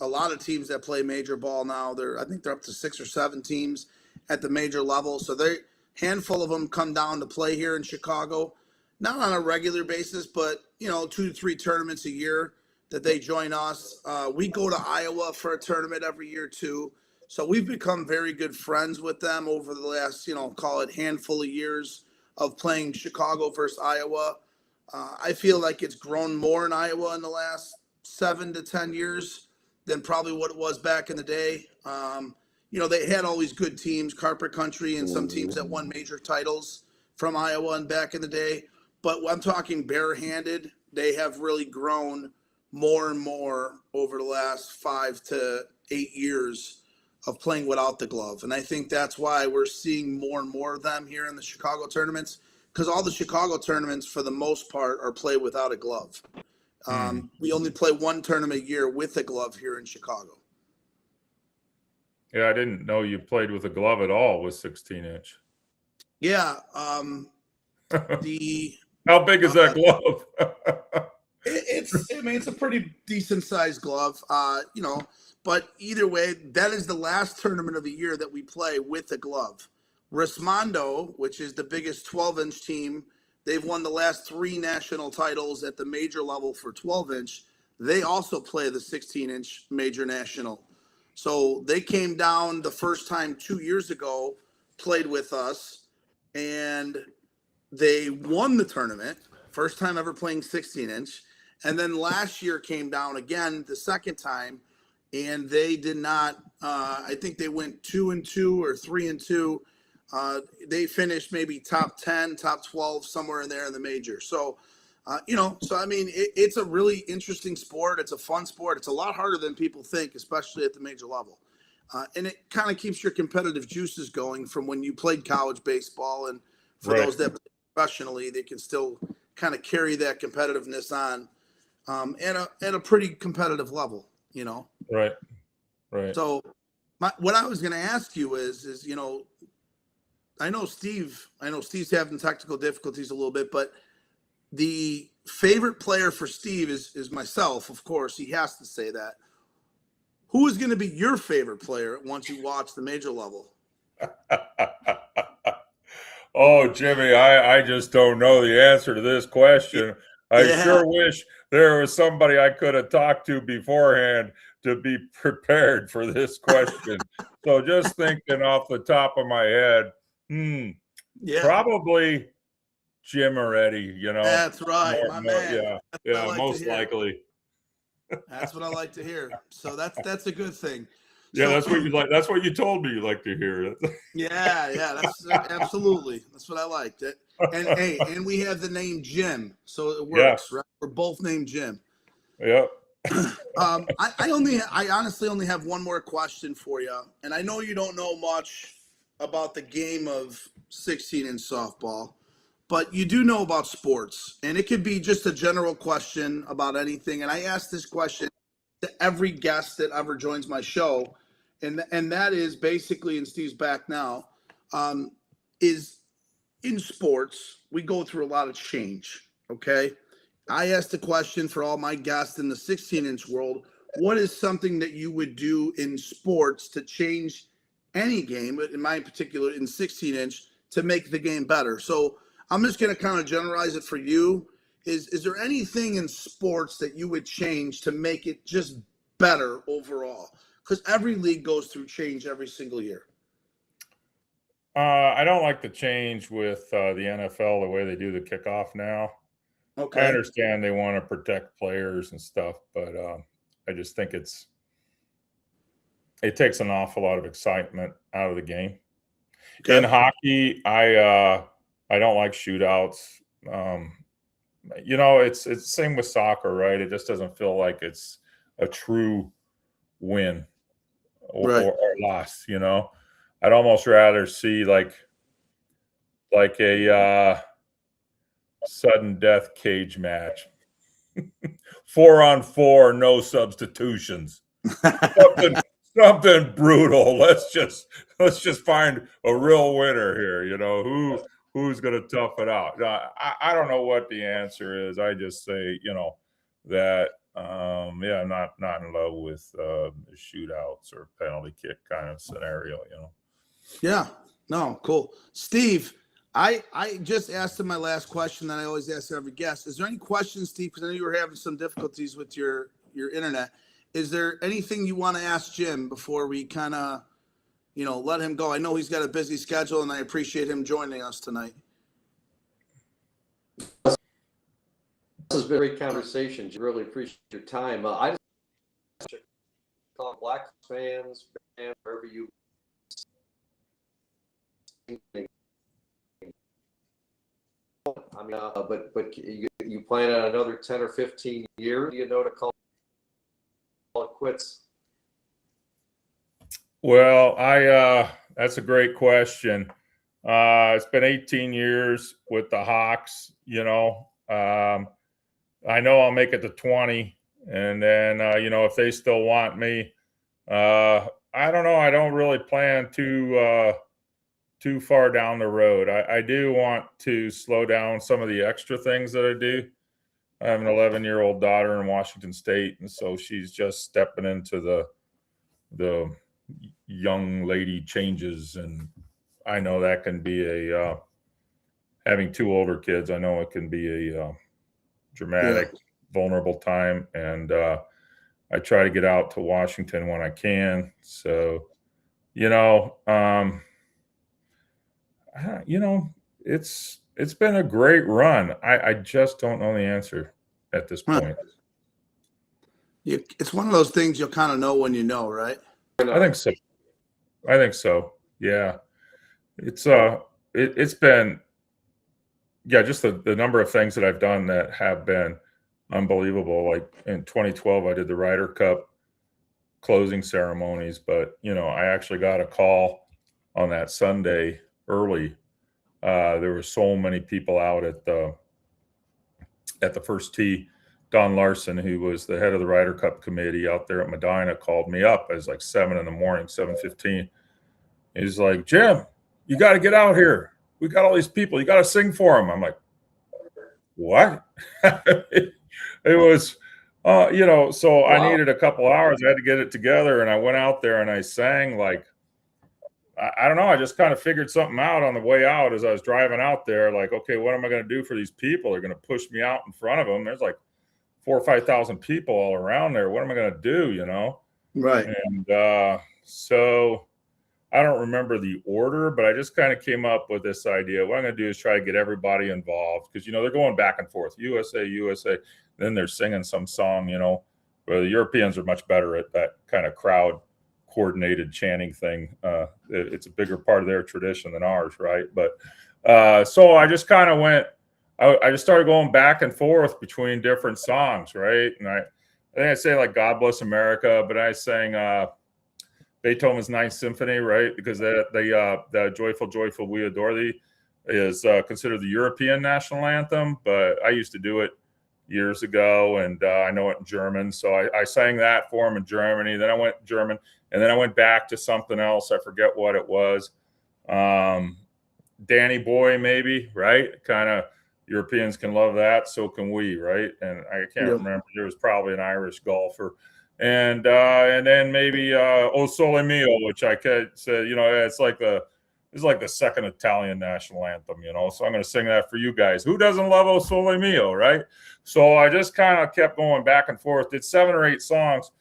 [SPEAKER 2] a lot of teams that play major ball now. I think they're up to 6 or 7 teams at the major level. So handful of them come down to play here in Chicago. Not on a regular basis, but 2 to 3 tournaments a year that they join us. We go to Iowa for a tournament every year too. So we've become very good friends with them over the last, call it handful of years of playing Chicago versus Iowa. I feel like it's grown more in Iowa in the last 7 to 10 years than probably what it was back in the day. They had all these good teams, Carpet Country, and some teams that won major titles from Iowa and back in the day. But I'm talking barehanded. They have really grown more and more over the last 5 to 8 years of playing without the glove. And I think that's why we're seeing more and more of them here in the Chicago tournaments, because all the Chicago tournaments, for the most part, are played without a glove. We only play one tournament a year with a glove here in Chicago.
[SPEAKER 3] Yeah, I didn't know you played with a glove at all with 16-inch.
[SPEAKER 2] Yeah.
[SPEAKER 3] How big is that glove?
[SPEAKER 2] It's a pretty decent sized glove, but either way, that is the last tournament of the year that we play with a glove. Rismondo, which is the biggest 12-inch team, they've won the last 3 national titles at the major level for 12-inch. They also play the 16-inch major national. So they came down the first time 2 years ago, played with us, and they won the tournament. First time ever playing 16-inch. And then last year came down again the second time, and they did not. I think they went 2-2 or 3-2. They finished maybe top 10, top 12, somewhere in there in the major. So, it's a really interesting sport. It's a fun sport. It's a lot harder than people think, especially at the major level. And it kind of keeps your competitive juices going from when you played college baseball. And for those that play professionally, they can still kind of carry that competitiveness on at a pretty competitive level,
[SPEAKER 3] Right.
[SPEAKER 2] So what I was going to ask you is, I know Steve's having technical difficulties a little bit, but the favorite player for Steve is myself. Of course, he has to say that. Who is going to be your favorite player once you watch the major level?
[SPEAKER 3] Oh, Jimmy, I just don't know the answer to this question. I sure wish there was somebody I could have talked to beforehand to be prepared for this question. So just thinking off the top of my head, probably Jim or Eddie,
[SPEAKER 2] That's right, my man.
[SPEAKER 3] Most likely.
[SPEAKER 2] That's what I like to hear. So that's a good thing.
[SPEAKER 3] Yeah, that's what you like. That's what you told me you like to hear.
[SPEAKER 2] Yeah, that's absolutely. That's what I liked. And we have the name Jim, so it works, right? We're both named Jim.
[SPEAKER 3] Yep.
[SPEAKER 2] I honestly only have one more question for you, and I know you don't know much about the game of 16-inch softball, but you do know about sports, and it could be just a general question about anything. And I ask this question to every guest that ever joins my show, and that is basically, and Steve's back now, is in sports, we go through a lot of change, okay? I asked the question for all my guests in the 16-inch world, what is something that you would do in sports to change any game, but in my particular, in 16-inch, to make the game better? So I'm just going to kind of generalize it for you. Is there anything in sports that you would change to make it just better overall? Because every league goes through change every single year.
[SPEAKER 3] I don't like the change with the NFL, the way they do the kickoff now.
[SPEAKER 2] Okay.
[SPEAKER 3] I understand they want to protect players and stuff, but I just think it takes an awful lot of excitement out of the game. Okay. In hockey, I don't like shootouts. It's the same with soccer, right? It just doesn't feel like it's a true win or loss. I'd almost rather see like a sudden death cage match, 4-on-4, no substitutions, something brutal. Let's just find a real winner here. Who's going to tough it out? I don't know what the answer is. I just say, that, I'm not in love with shootouts or penalty kick kind of scenario,
[SPEAKER 2] Yeah, no, cool. Steve, I just asked him my last question that I always ask every guest. Is there any questions, Steve? Because I know you were having some difficulties with your internet. Is there anything you want to ask Jim before we kind of, let him go? I know he's got a busy schedule, and I appreciate him joining us tonight.
[SPEAKER 1] This has been a great conversation. Really appreciate your time. I just call Black fans, wherever you. I mean, but you plan on another 10 or 15 years, to call it quits?
[SPEAKER 3] Well, that's a great question. It's been 18 years with the Hawks, I know I'll make it to 20, and then if they still want me, I don't know. I don't really plan too far down the road. I do want to slow down some of the extra things that I do. I have an 11-year-old daughter in Washington State, and so she's just stepping into the young lady changes, and I know that can be a having two older kids. I know it can be a dramatic, vulnerable time, and I try to get out to Washington when I can. So, it's been a great run. I just don't know the answer at this point.
[SPEAKER 2] It's one of those things you'll kind of know when you know, right?
[SPEAKER 3] I think so. Yeah. It's been, just the number of things that I've done that have been unbelievable. Like in 2012, I did the Ryder Cup closing ceremonies, but I actually got a call on that Sunday early. There were so many people out at the first tee. Don Larson, who was the head of the Ryder Cup committee out there at Medina, called me up. It was like 7 in the morning, 7:15. He's like, "Jim, you got to get out here. We got all these people. You got to sing for them." I'm like, "What?" It was, so I needed a couple hours. I had to get it together, and I went out there and I sang like, I don't know. I just kind of figured something out on the way out as I was driving out there. Like, okay, what am I going to do for these people? They're going to push me out in front of them. There's like 4,000 or 5,000 people all around there. What am I going to do?
[SPEAKER 2] Right.
[SPEAKER 3] And so I don't remember the order, but I just kind of came up with this idea. What I'm going to do is try to get everybody involved because, they're going back and forth, USA, USA. Then they're singing some song, where the Europeans are much better at that kind of crowd coordinated chanting thing. It's a bigger part of their tradition than ours, right? But so I just kind of I just started going back and forth between different songs, right? And I think I say like God Bless America, but I sang Beethoven's Ninth Symphony, right? Because the Joyful, Joyful, We Adore Thee is considered the European national anthem, but I used to do it years ago, and I know it in German. So I sang that for him in Germany. Then I went German, and then I went back to something else. I forget what it was. Danny Boy, maybe, right? Kind of Europeans can love that. So can we, right? And I can't remember. There was probably an Irish golfer. And then maybe O Sole Mio, which I said, it's like the second Italian national anthem, So I'm going to sing that for you guys. Who doesn't love O Sole Mio, right? So I just kind of kept going back and forth. Did 7 or 8 songs,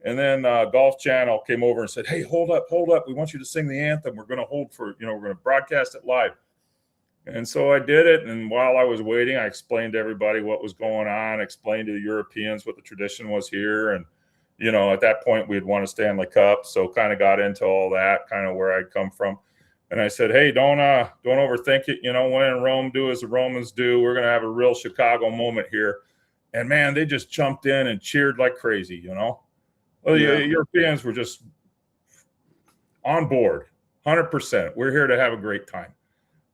[SPEAKER 3] and then Golf Channel came over and said, "Hey, hold up! We want you to sing the anthem. We're going to hold for, we're going to broadcast it live." And so I did it. And while I was waiting, I explained to everybody what was going on. Explained to the Europeans what the tradition was here, and at that point we had won a Stanley Cup, so kind of got into all that, kind of where I'd come from. And I said, "Hey, don't overthink it. When in Rome, do as the Romans do. We're going to have a real Chicago moment here." And man, they just jumped in and cheered like crazy. Well, the Europeans were just on board, 100%. We're here to have a great time.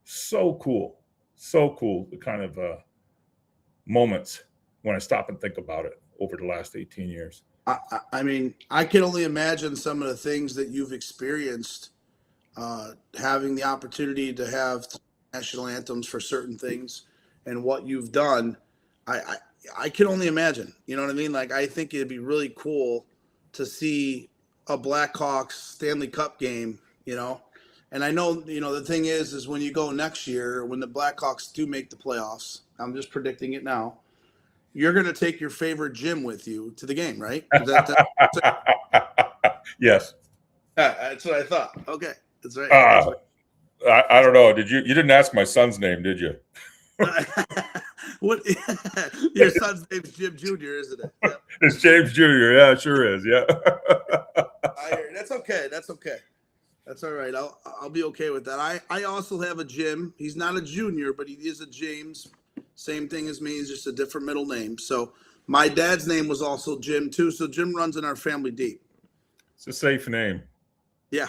[SPEAKER 3] So cool, the kind of moments when I stop and think about it over the last 18 years.
[SPEAKER 2] I mean, I can only imagine some of the things that you've experienced. Having the opportunity to have national anthems for certain things and what you've done, I can only imagine. You know what I mean? Like, I think it'd be really cool to see a Blackhawks Stanley Cup game, And I know, the thing is when you go next year, when the Blackhawks do make the playoffs, I'm just predicting it now, you're going to take your favorite Jim with you to the game, right?
[SPEAKER 3] Yes.
[SPEAKER 2] That's what I thought. Okay. That's right.
[SPEAKER 3] I don't know. You didn't ask my son's name, did you?
[SPEAKER 2] What? Your son's name's Jim Jr., isn't it? Yep.
[SPEAKER 3] It's James Jr. Yeah, it sure is. Yeah.
[SPEAKER 2] That's okay. That's all right. I'll be okay with that. I also have a Jim. He's not a junior, but he is a James. Same thing as me. He's just a different middle name. So my dad's name was also Jim too. So Jim runs in our family deep.
[SPEAKER 3] It's a safe name.
[SPEAKER 2] Yeah,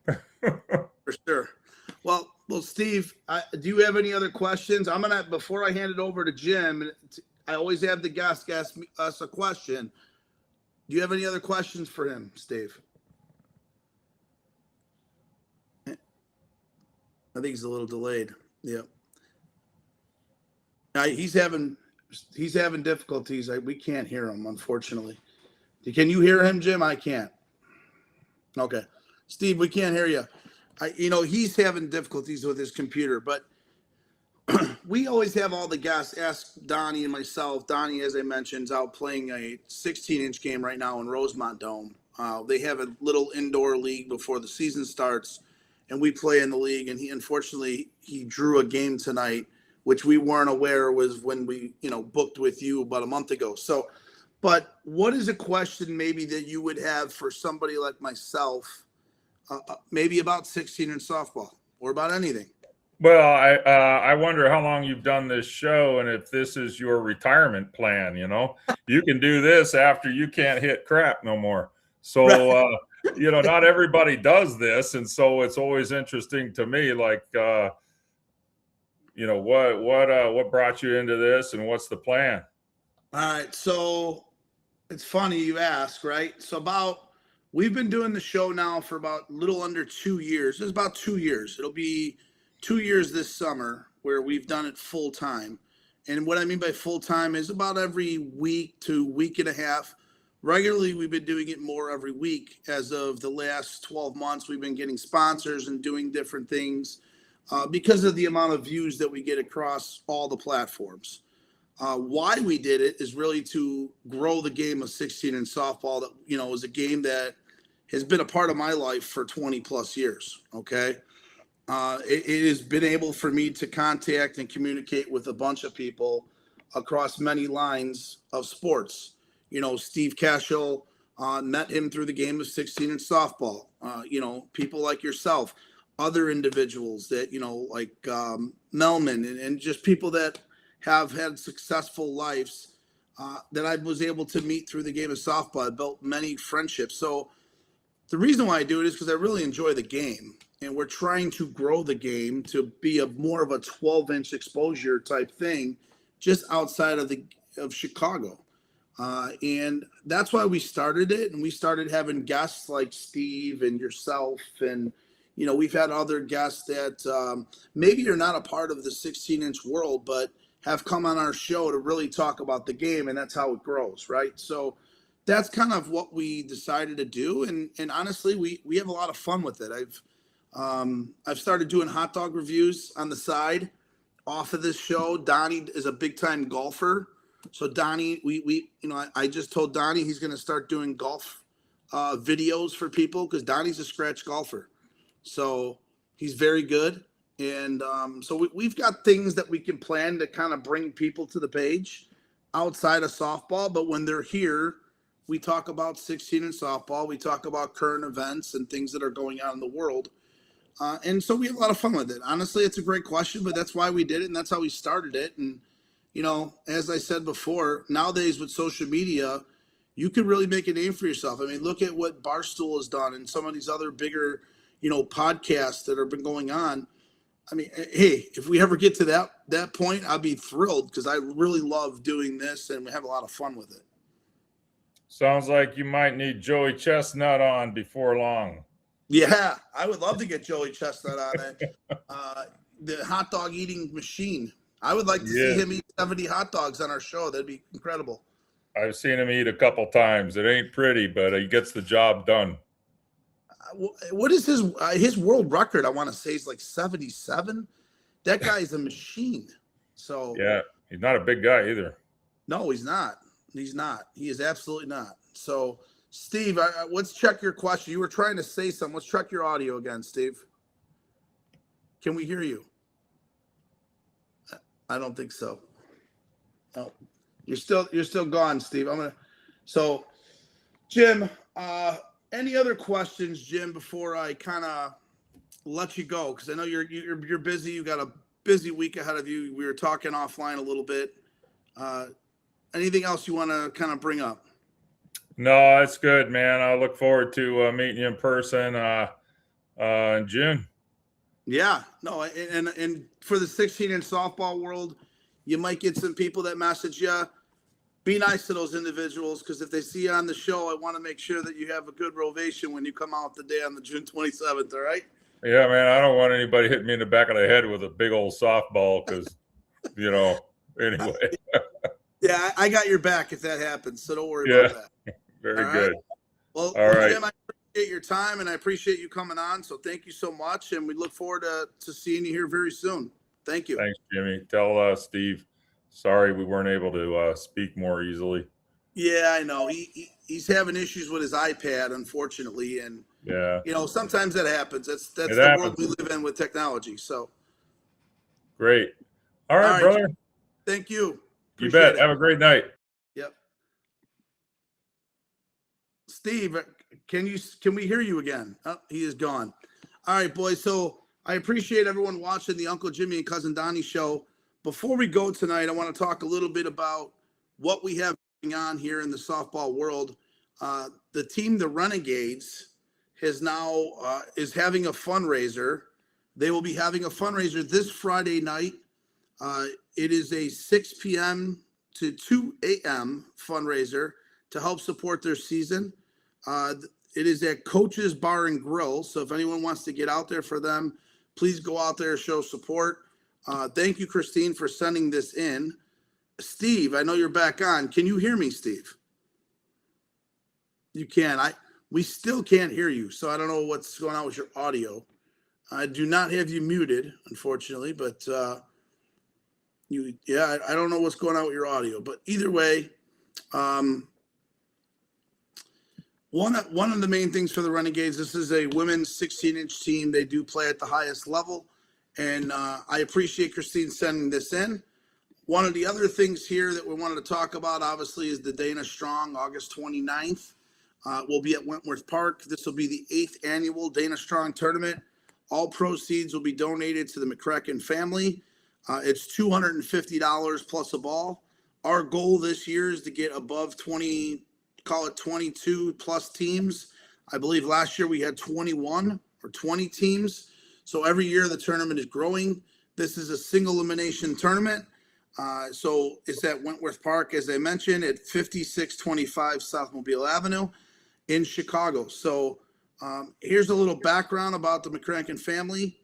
[SPEAKER 2] for sure. Well, Steve, do you have any other questions? Before I hand it over to Jim, I always have the guest ask us a question. Do you have any other questions for him, Steve? I think he's a little delayed. Yeah. He's having difficulties. We can't hear him, unfortunately. Can you hear him, Jim? I can't. Okay. Steve, we can't hear you. He's having difficulties with his computer, but we always have all the guests ask Donnie and myself. Donnie, as I mentioned, is out playing a 16-inch game right now in Rosemont Dome. They have a little indoor league before the season starts, and we play in the league. And unfortunately, he drew a game tonight, which we weren't aware was when we, booked with you about a month ago. So, but what is a question maybe that you would have for somebody like myself, maybe about 16-inch softball or about anything?
[SPEAKER 3] Well, I wonder how long you've done this show and if this is your retirement plan. You can do this after you can't hit crap no more. So, not everybody does this. And so it's always interesting to me, like, what brought you into this and what's the plan?
[SPEAKER 2] All right. So it's funny you ask, right? So we've been doing the show now for about a little under 2 years. It's about 2 years. It'll be 2 years this summer where we've done it full time. And what I mean by full time is about every week to week and a half. Regularly, we've been doing it more every week. As of the last 12 months, we've been getting sponsors and doing different things because of the amount of views that we get across all the platforms. Why we did it is really to grow the game of 16-inch softball that, is a game that has been a part of my life for 20 plus years. Okay. It has been able for me to contact and communicate with a bunch of people across many lines of sports. Steve Cashel, met him through the game of 16-inch softball. People like yourself, other individuals that, like Melman and just people that have had successful lives that I was able to meet through the game of softball. I built many friendships. So the reason why I do it is because I really enjoy the game. And we're trying to grow the game to be more of a 12-inch exposure type thing just outside of Chicago. And that's why we started it. And we started having guests like Steve and yourself. And, we've had other guests that maybe are not a part of the 16-inch world, but have come on our show to really talk about the game. And that's how it grows, right? So that's kind of what we decided to do. And honestly, we have a lot of fun with it. I've started doing hot dog reviews on the side off of this show. Donnie is a big time golfer. So Donnie, I just told Donnie he's going to start doing golf videos for people because Donnie's a scratch golfer. So he's very good. And so we've got things that we can plan to kind of bring people to the page outside of softball. But when they're here, we talk about 16-inch softball. We talk about current events and things that are going on in the world. And so we have a lot of fun with it. Honestly, it's a great question, but that's why we did it. And that's how we started it. And, as I said before, nowadays with social media, you can really make a name for yourself. I mean, look at what Barstool has done and some of these other bigger, podcasts that have been going on. I mean, hey, if we ever get to that point, I'd be thrilled because I really love doing this and we have a lot of fun with it.
[SPEAKER 3] Sounds like you might need Joey Chestnut on before long.
[SPEAKER 2] Yeah, I would love to get Joey Chestnut on it. The hot dog eating machine. I would like to see him eat 70 hot dogs on our show. That'd be incredible.
[SPEAKER 3] I've seen him eat a couple times. It ain't pretty, but he gets the job done.
[SPEAKER 2] What is his world record? I want to say is like 77. That guy's a machine. So
[SPEAKER 3] yeah, he's not a big guy either.
[SPEAKER 2] No, he's not. He's not. He is absolutely not. So Steve, let's check your question. You were trying to say something. Let's check your audio again, Steve. Can we hear you? I don't think so. No, you're still gone, Steve. So Jim, any other questions, Jim, before I kind of let you go? Because I know you're busy. You got a busy week ahead of you. We were talking offline a little bit. Anything else you want to kind of bring up?
[SPEAKER 3] No, it's good, man. I look forward to meeting you in person in June.
[SPEAKER 2] Yeah, no, and for the 16-inch softball world, you might get some people that message you. Be nice to those individuals, because if they see you on the show, I want to make sure that you have a good rovation when you come out the day on the June 27th. All right?
[SPEAKER 3] Yeah, man. I don't want anybody hitting me in the back of the head with a big old softball because, anyway.
[SPEAKER 2] Yeah, I got your back if that happens, so don't worry about that.
[SPEAKER 3] Very
[SPEAKER 2] All
[SPEAKER 3] good.
[SPEAKER 2] right? Well,
[SPEAKER 3] All right.
[SPEAKER 2] Jim, I appreciate your time, and I appreciate you coming on. So thank you so much, and we look forward to seeing you here very soon. Thank you.
[SPEAKER 3] Thanks, Jimmy. Tell Steve, sorry we weren't able to speak more easily.
[SPEAKER 2] Yeah, I know. He's having issues with his iPad, unfortunately, and sometimes that happens. That's the world we live in with technology. So
[SPEAKER 3] great. All right, brother.
[SPEAKER 2] Thank you.
[SPEAKER 3] You bet. Have a great night.
[SPEAKER 2] Yep. Steve, can we hear you again? Oh, he is gone. All right, boys. So I appreciate everyone watching the Uncle Jimmy and Cousin Donnie show. Before we go tonight, I want to talk a little bit about what we have going on here in the softball world. The team, the Renegades, is having a fundraiser. They will be having a fundraiser this Friday night. It is a 6 p.m. to 2 a.m. fundraiser to help support their season. It is at Coach's Bar and Grill. So if anyone wants to get out there for them, please go out there, show support. Thank you, Christine, for sending this in. Steve, I know you're back on. Can you hear me, Steve? You can. We still can't hear you, so I don't know what's going on with your audio. I do not have you muted, unfortunately, but I don't know what's going on with your audio. But either way, one of the main things for the Renegades, this is a women's 16-inch team. They do play at the highest level, and I appreciate Christine sending this in. One of the other things here that we wanted to talk about, obviously, is the Dana Strong, August 29th. Will be at Wentworth Park. This will be the 8th annual Dana Strong tournament. All proceeds will be donated to the McCracken family. It's $250 plus a ball. Our goal this year is to get above 20, call it 22 plus teams. I believe last year we had 21 or 20 teams. So every year the tournament is growing. This is a single elimination tournament. So it's at Wentworth Park, as I mentioned, at 5625 South Mobile Avenue in Chicago. So here's a little background about the McCracken family,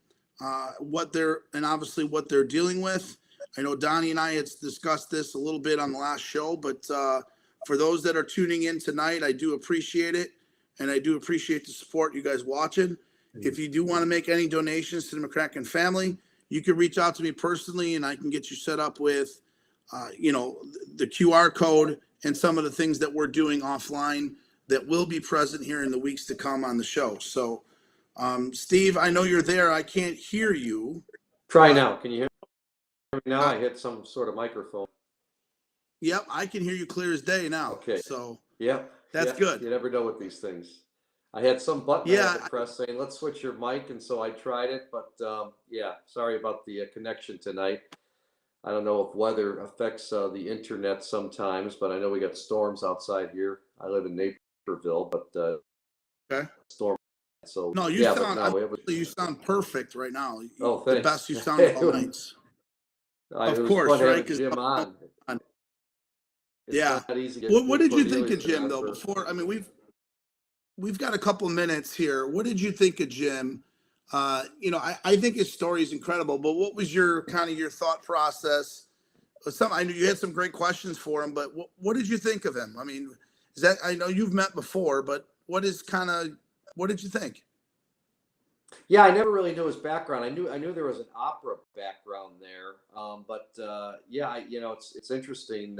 [SPEAKER 2] what they're dealing with. I know Donnie and I had discussed this a little bit on the last show, but for those that are tuning in tonight, I do appreciate it. And I do appreciate the support you guys watching. If you do want to make any donations to the McCracken family, you can reach out to me personally and I can get you set up with, the QR code and some of the things that we're doing offline that will be present here in the weeks to come on the show. So, Steve, I know you're there. I can't hear you.
[SPEAKER 1] Try now. Can you hear me now? I hit some sort of microphone.
[SPEAKER 2] Yep, I can hear you clear as day now.
[SPEAKER 1] Okay.
[SPEAKER 2] So,
[SPEAKER 1] that's
[SPEAKER 2] good.
[SPEAKER 1] You never know with these things. I had some button I had to press saying, let's switch your mic. And so I tried it. But sorry about the connection tonight. I don't know if weather affects the internet sometimes, but I know we got storms outside here. I live in Naperville, but storm. So
[SPEAKER 2] no, you sound perfect right now.
[SPEAKER 1] Thanks.
[SPEAKER 2] The best you sounded all nights. Of course, right? Because
[SPEAKER 1] Jim on.
[SPEAKER 2] It's not easy. What did you think of Jim though? Before, I mean, we've got a couple minutes here. What did you think of Jim? I think his story is incredible, but what was your thought process? I knew you had some great questions for him, but what did you think of him? I mean, I know you've met before, but what did you think?
[SPEAKER 1] Yeah, I never really knew his background. I knew there was an opera background there, it's interesting.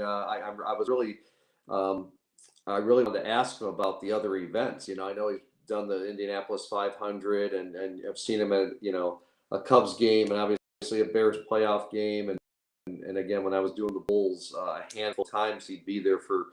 [SPEAKER 1] I really wanted to ask him about the other events. I know he's done the Indianapolis 500, and I've seen him at a Cubs game and obviously a Bears playoff game, and again when I was doing the Bulls, a handful of times he'd be there for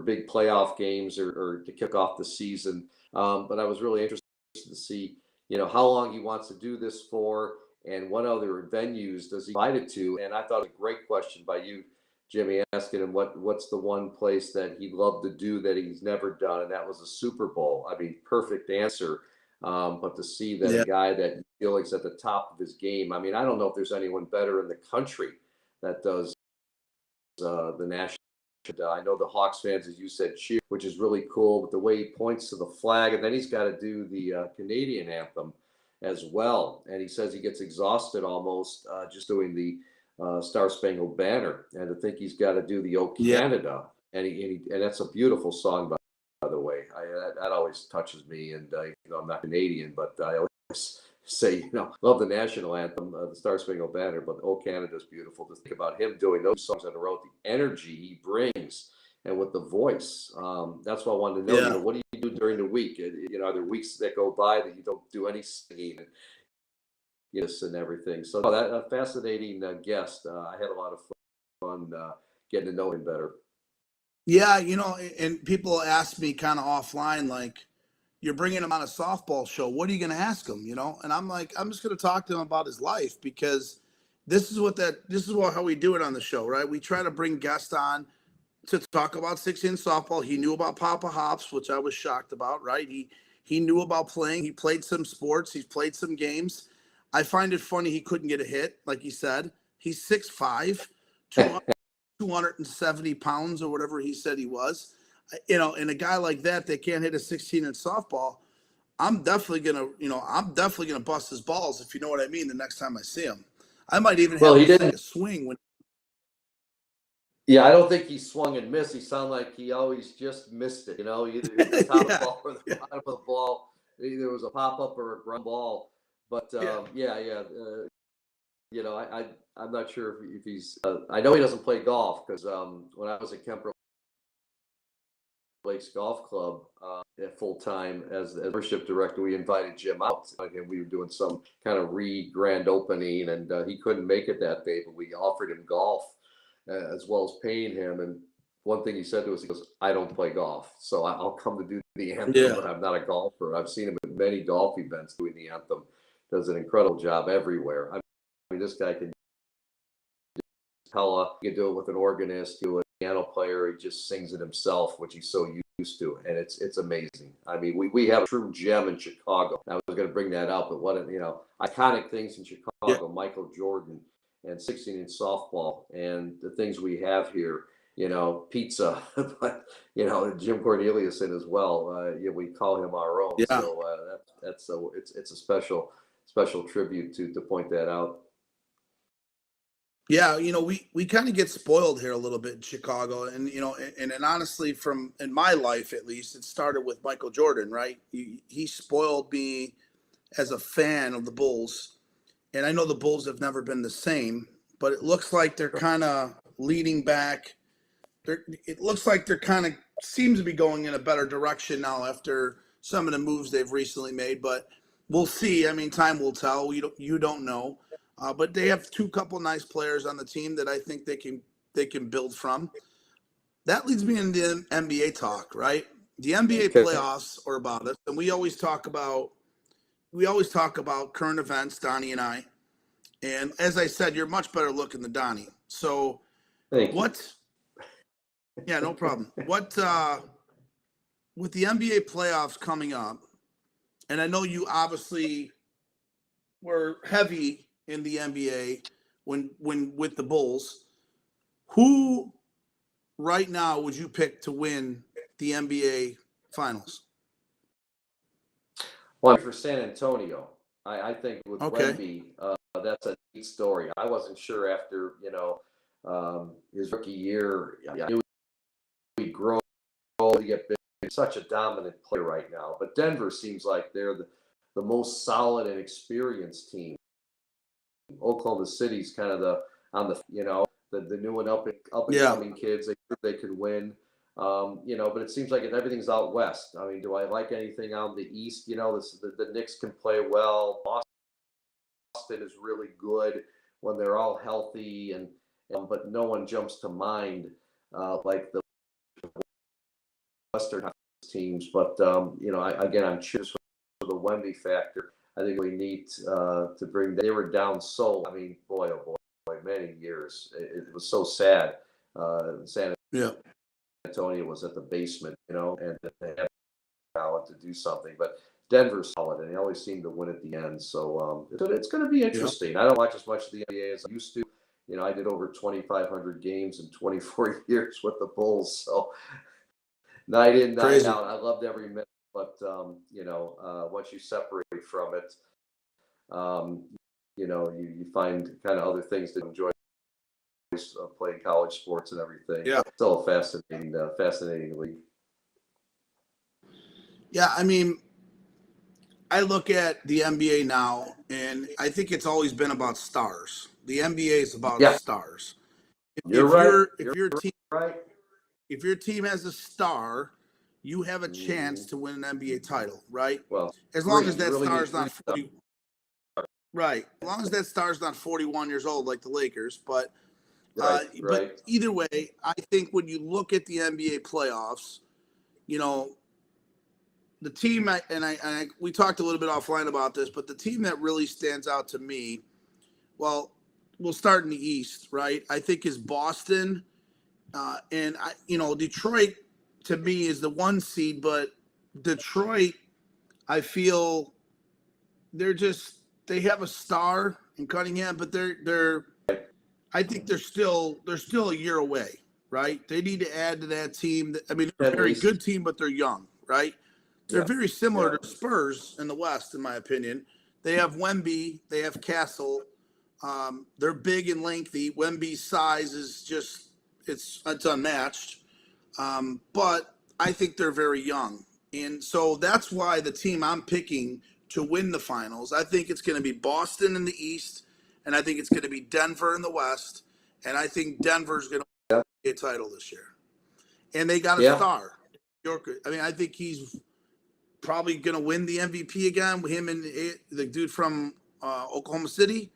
[SPEAKER 1] big playoff games or to kick off the season. But I was really interested to see how long he wants to do this for and what other venues does he invite it to. And I thought it was a great question by you, Jimmy asking him what's the one place that he'd love to do that he's never done, and that was a Super Bowl. I mean, perfect answer. But to see that
[SPEAKER 2] Yeah.
[SPEAKER 1] a guy that you feel like's at the top of his game, I mean, I don't know if there's anyone better in the country that does the national. I know the Hawks fans, as you said, cheer, which is really cool. But the way he points to the flag, and then he's got to do the Canadian anthem as well. And he says he gets exhausted almost just doing the Star Spangled Banner, and to think he's got to do the "O
[SPEAKER 2] Yeah.
[SPEAKER 1] Canada," and that's a beautiful song by the way. That always touches me, and I'm not Canadian, but I always say, love the national anthem, the Star Spangled Banner, but "O Canada" is beautiful. To think about him doing those songs in a row, the energy he brings, and with the voice. That's what I wanted to know.
[SPEAKER 2] Yeah.
[SPEAKER 1] What do you do during the week? Are there weeks that go by that you don't do any singing? Yes, and everything. So that a fascinating guest. I had a lot of fun getting to know him better.
[SPEAKER 2] Yeah, and people ask me kind of offline, like, you're bringing him on a softball show. What are you going to ask him? And I'm like, I'm just going to talk to him about his life, because this is how we do it on the show, right? We try to bring guests on to talk about 6-inch softball. He knew about Papa Hops, which I was shocked about, right? He knew about playing. He played some sports. He's played some games. I find it funny he couldn't get a hit, like he said. He's 6'5", 270 pounds or whatever he said he was. And a guy like that can't hit a 16-inch softball, I'm definitely gonna bust his balls, if you know what I mean, the next time I see him. I might even have him take a swing when.
[SPEAKER 1] Yeah, I don't think he swung and missed. He sounded like he always just missed it. Either the top of the ball or the bottom of the ball. Either it was a pop up or a ground ball. But I'm not sure if he's. I know he doesn't play golf, because when I was at Kemper Lakes Golf Club at full time as the membership director, we invited Jim out, and we were doing some kind of grand opening, and he couldn't make it that day, but we offered him golf as well as paying him. And one thing he said to us, he goes, "I don't play golf, so I'll come to do the anthem, but I'm not a golfer." I've seen him at many golf events doing the anthem. Does an incredible job everywhere. I mean, this guy can you can do it with an organist, do a piano player. He just sings it himself, which he's so used to, and it's amazing. I mean, we have a true gem in Chicago. I was going to bring that up, but what iconic things in Chicago: Michael Jordan and 16-inch softball, and the things we have here. Pizza, but Jim Cornelison as well. We call him our own.
[SPEAKER 2] Yeah.
[SPEAKER 1] So it's a special tribute to point that out.
[SPEAKER 2] Yeah, we kind of get spoiled here a little bit in Chicago, and and honestly, in my life at least, it started with Michael Jordan, right? He spoiled me as a fan of the Bulls, and I know the Bulls have never been the same, but it looks like they're kind of leading back. It looks like they're kind of seems to be going in a better direction now after some of the moves they've recently made, but we'll see. I mean, time will tell. You don't know. But they have couple nice players on the team that I think they can build from. That leads me into NBA talk, right? The NBA playoffs are about us, and we always talk about current events, Donnie and I. And as I said, you're much better looking than Donnie. So what? Yeah, no problem. What with the NBA playoffs coming up, and I know you obviously were heavy in the NBA when with the Bulls. Who right now would you pick to win the NBA Finals?
[SPEAKER 1] Well, for San Antonio, I think with Wemby, that's a neat story. I wasn't sure after his rookie year. I knew he'd grow to get big. He's such a dominant player right now. But Denver seems like they're the most solid and experienced team. Oklahoma City's kind of the new and up and coming kids. They could win, but it seems like everything's out west. I mean, do I like anything out in the east? The Knicks can play well. Boston is really good when they're all healthy, but no one jumps to mind like the Western teams. But I'm choosing for the Wemby factor. I think we need to bring. They were down so. I mean, boy, oh boy, many years. It was so sad San
[SPEAKER 2] Yeah.
[SPEAKER 1] Antonio was at the basement, and they had talent to do something. But Denver's solid, and they always seem to win at the end. So it's going to be interesting. I don't watch as much of the NBA as I used to. I did over 2,500 games in 24 years with the Bulls. So night in, night out, I loved every minute. But once you separate from it, you find kind of other things to enjoy. Playing college sports and everything.
[SPEAKER 2] Yeah,
[SPEAKER 1] still a fascinating league.
[SPEAKER 2] Yeah, I mean, I look at the NBA now, and I think it's always been about stars. The NBA is about stars. If your team has a star, you have a chance to win an NBA title, right?
[SPEAKER 1] Well,
[SPEAKER 2] as long as that star's not 40, right? As long as that star's not 41 years old like the Lakers, but but either way, I think when you look at the NBA playoffs, the team, we talked a little bit offline about this, but the team that really stands out to me, well, we'll start in the East, right? I think is Boston, and Detroit to me is the 1 seed, but Detroit, I feel they have a star in Cunningham, but I think they're still a year away, right? They need to add to that team. I mean, they're a very good team, but they're young, right? They're very similar to Spurs in the West, in my opinion. They have Wemby, they have Castle. They're big and lengthy. Wemby's size is just it's unmatched. But I think they're very young, and so that's why the team I'm picking to win the finals, I think it's going to be Boston in the East, and I think it's going to be Denver in the West, and I think Denver's going to win a title this year. And they got a star. I mean, I think he's probably going to win the MVP again with him and the dude from Oklahoma City.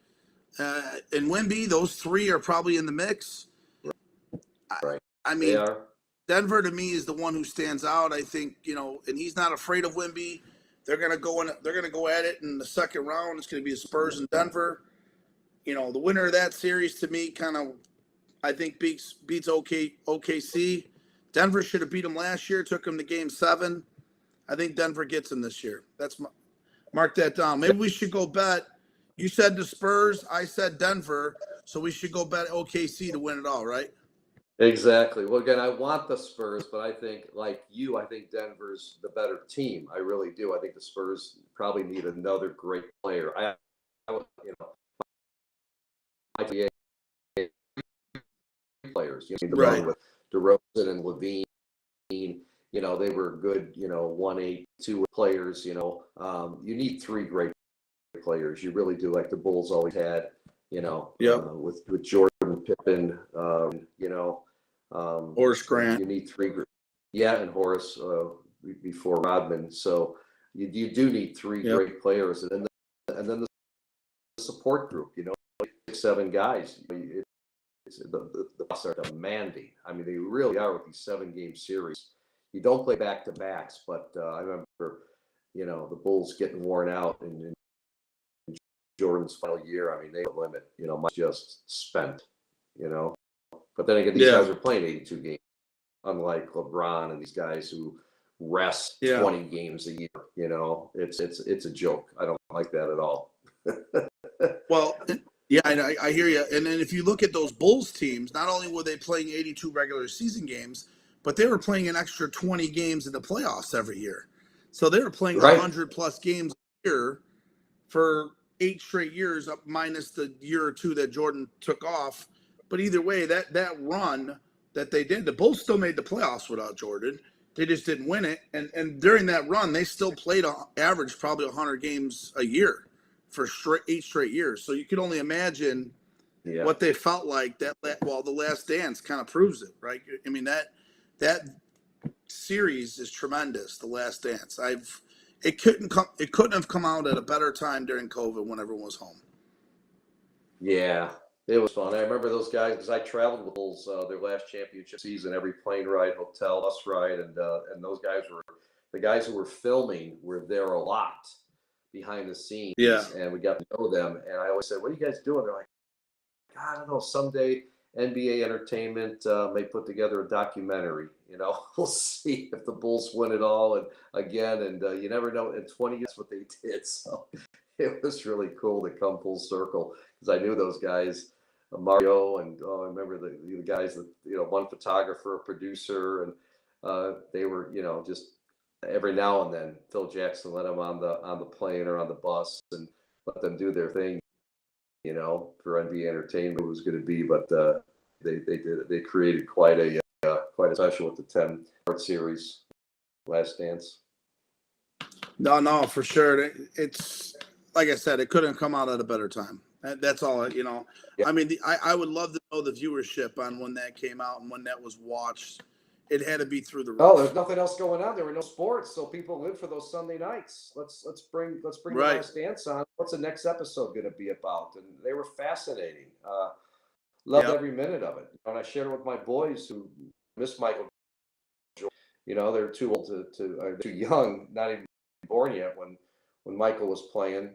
[SPEAKER 2] And Wemby, those three are probably in the mix.
[SPEAKER 1] Right.
[SPEAKER 2] I mean, Denver to me is the one who stands out. I think, and he's not afraid of Wemby. They're going to go at it in the second round. It's going to be the Spurs and Denver. The winner of that series to me I think beats OKC. Denver should have beat them last year, took them to game 7. I think Denver gets them this year. Mark that down. Maybe we should go bet. You said the Spurs, I said Denver, so we should go bet OKC to win it all, right?
[SPEAKER 1] Exactly. Well, again, I want the Spurs, but I think, like you, I think Denver's the better team. I really do. I think the Spurs probably need another great player. Players, the run with DeRozan and Levine. They were good, 1A, 2 players. You need 3 great players. You really do, like the Bulls always had. With Jordan, Pippen,
[SPEAKER 2] Horace Grant.
[SPEAKER 1] You need 3. And Horace before Rodman. So you do need 3 great players, and then the support group. 6, 7 guys. The Bucks are demanding. I mean, they really are with these 7-game series. You don't play back-to-backs, but I remember, the Bulls getting worn out in Jordan's final year. I mean, they were limit. Much just spent. But then again, these guys are playing 82 games, unlike LeBron and these guys who rest 20 games a year. It's a joke. I don't like that at all.
[SPEAKER 2] Well. Yeah, I hear you. And then if you look at those Bulls teams, not only were they playing 82 regular season games, but they were playing an extra 20 games in the playoffs every year. So they were playing 100-plus games a year for 8 straight years, up minus the year or 2 that Jordan took off. But either way, that run that they did, the Bulls still made the playoffs without Jordan. They just didn't win it. And during that run, they still played on average probably 100 games a year for 8 straight years. So you can only imagine what they felt like the Last Dance kind of proves it, right? I mean, that series is tremendous, The Last Dance. It couldn't have come out at a better time during COVID when everyone was home.
[SPEAKER 1] Yeah, it was fun. I remember those guys because I traveled with Bulls their last championship season, every plane ride, hotel, bus ride, and those guys were the guys who were filming were there a lot behind the scenes, and we got to know them. And I always said, "What are you guys doing?" They're like, "God, I don't know, someday." NBA Entertainment may put together a documentary. We'll see if the Bulls win it all and again. And you never know. In 20 years, what they did. So it was really cool to come full circle because I knew those guys, Mario, and I remember the guys that one photographer, a producer, and they were just every now and then Phil Jackson let them on the plane or on the bus and let them do their thing. For NBA Entertainment, it was going to be, but they did it. They created quite a special with the 10-part series, Last Dance.
[SPEAKER 2] No, for sure. It's like I said, it couldn't come out at a better time. That's all. Yeah. I mean, I would love to know the viewership on when that came out and when that was watched. It had to be through the roof.
[SPEAKER 1] Oh, there's nothing else going on. There were no sports, so people live for those Sunday nights. Let's bring the Last Dance on. What's the next episode going to be about? And they were fascinating. Loved every minute of it. And I shared it with my boys who miss Michael Jordan. They're too old too young, not even born yet when Michael was playing.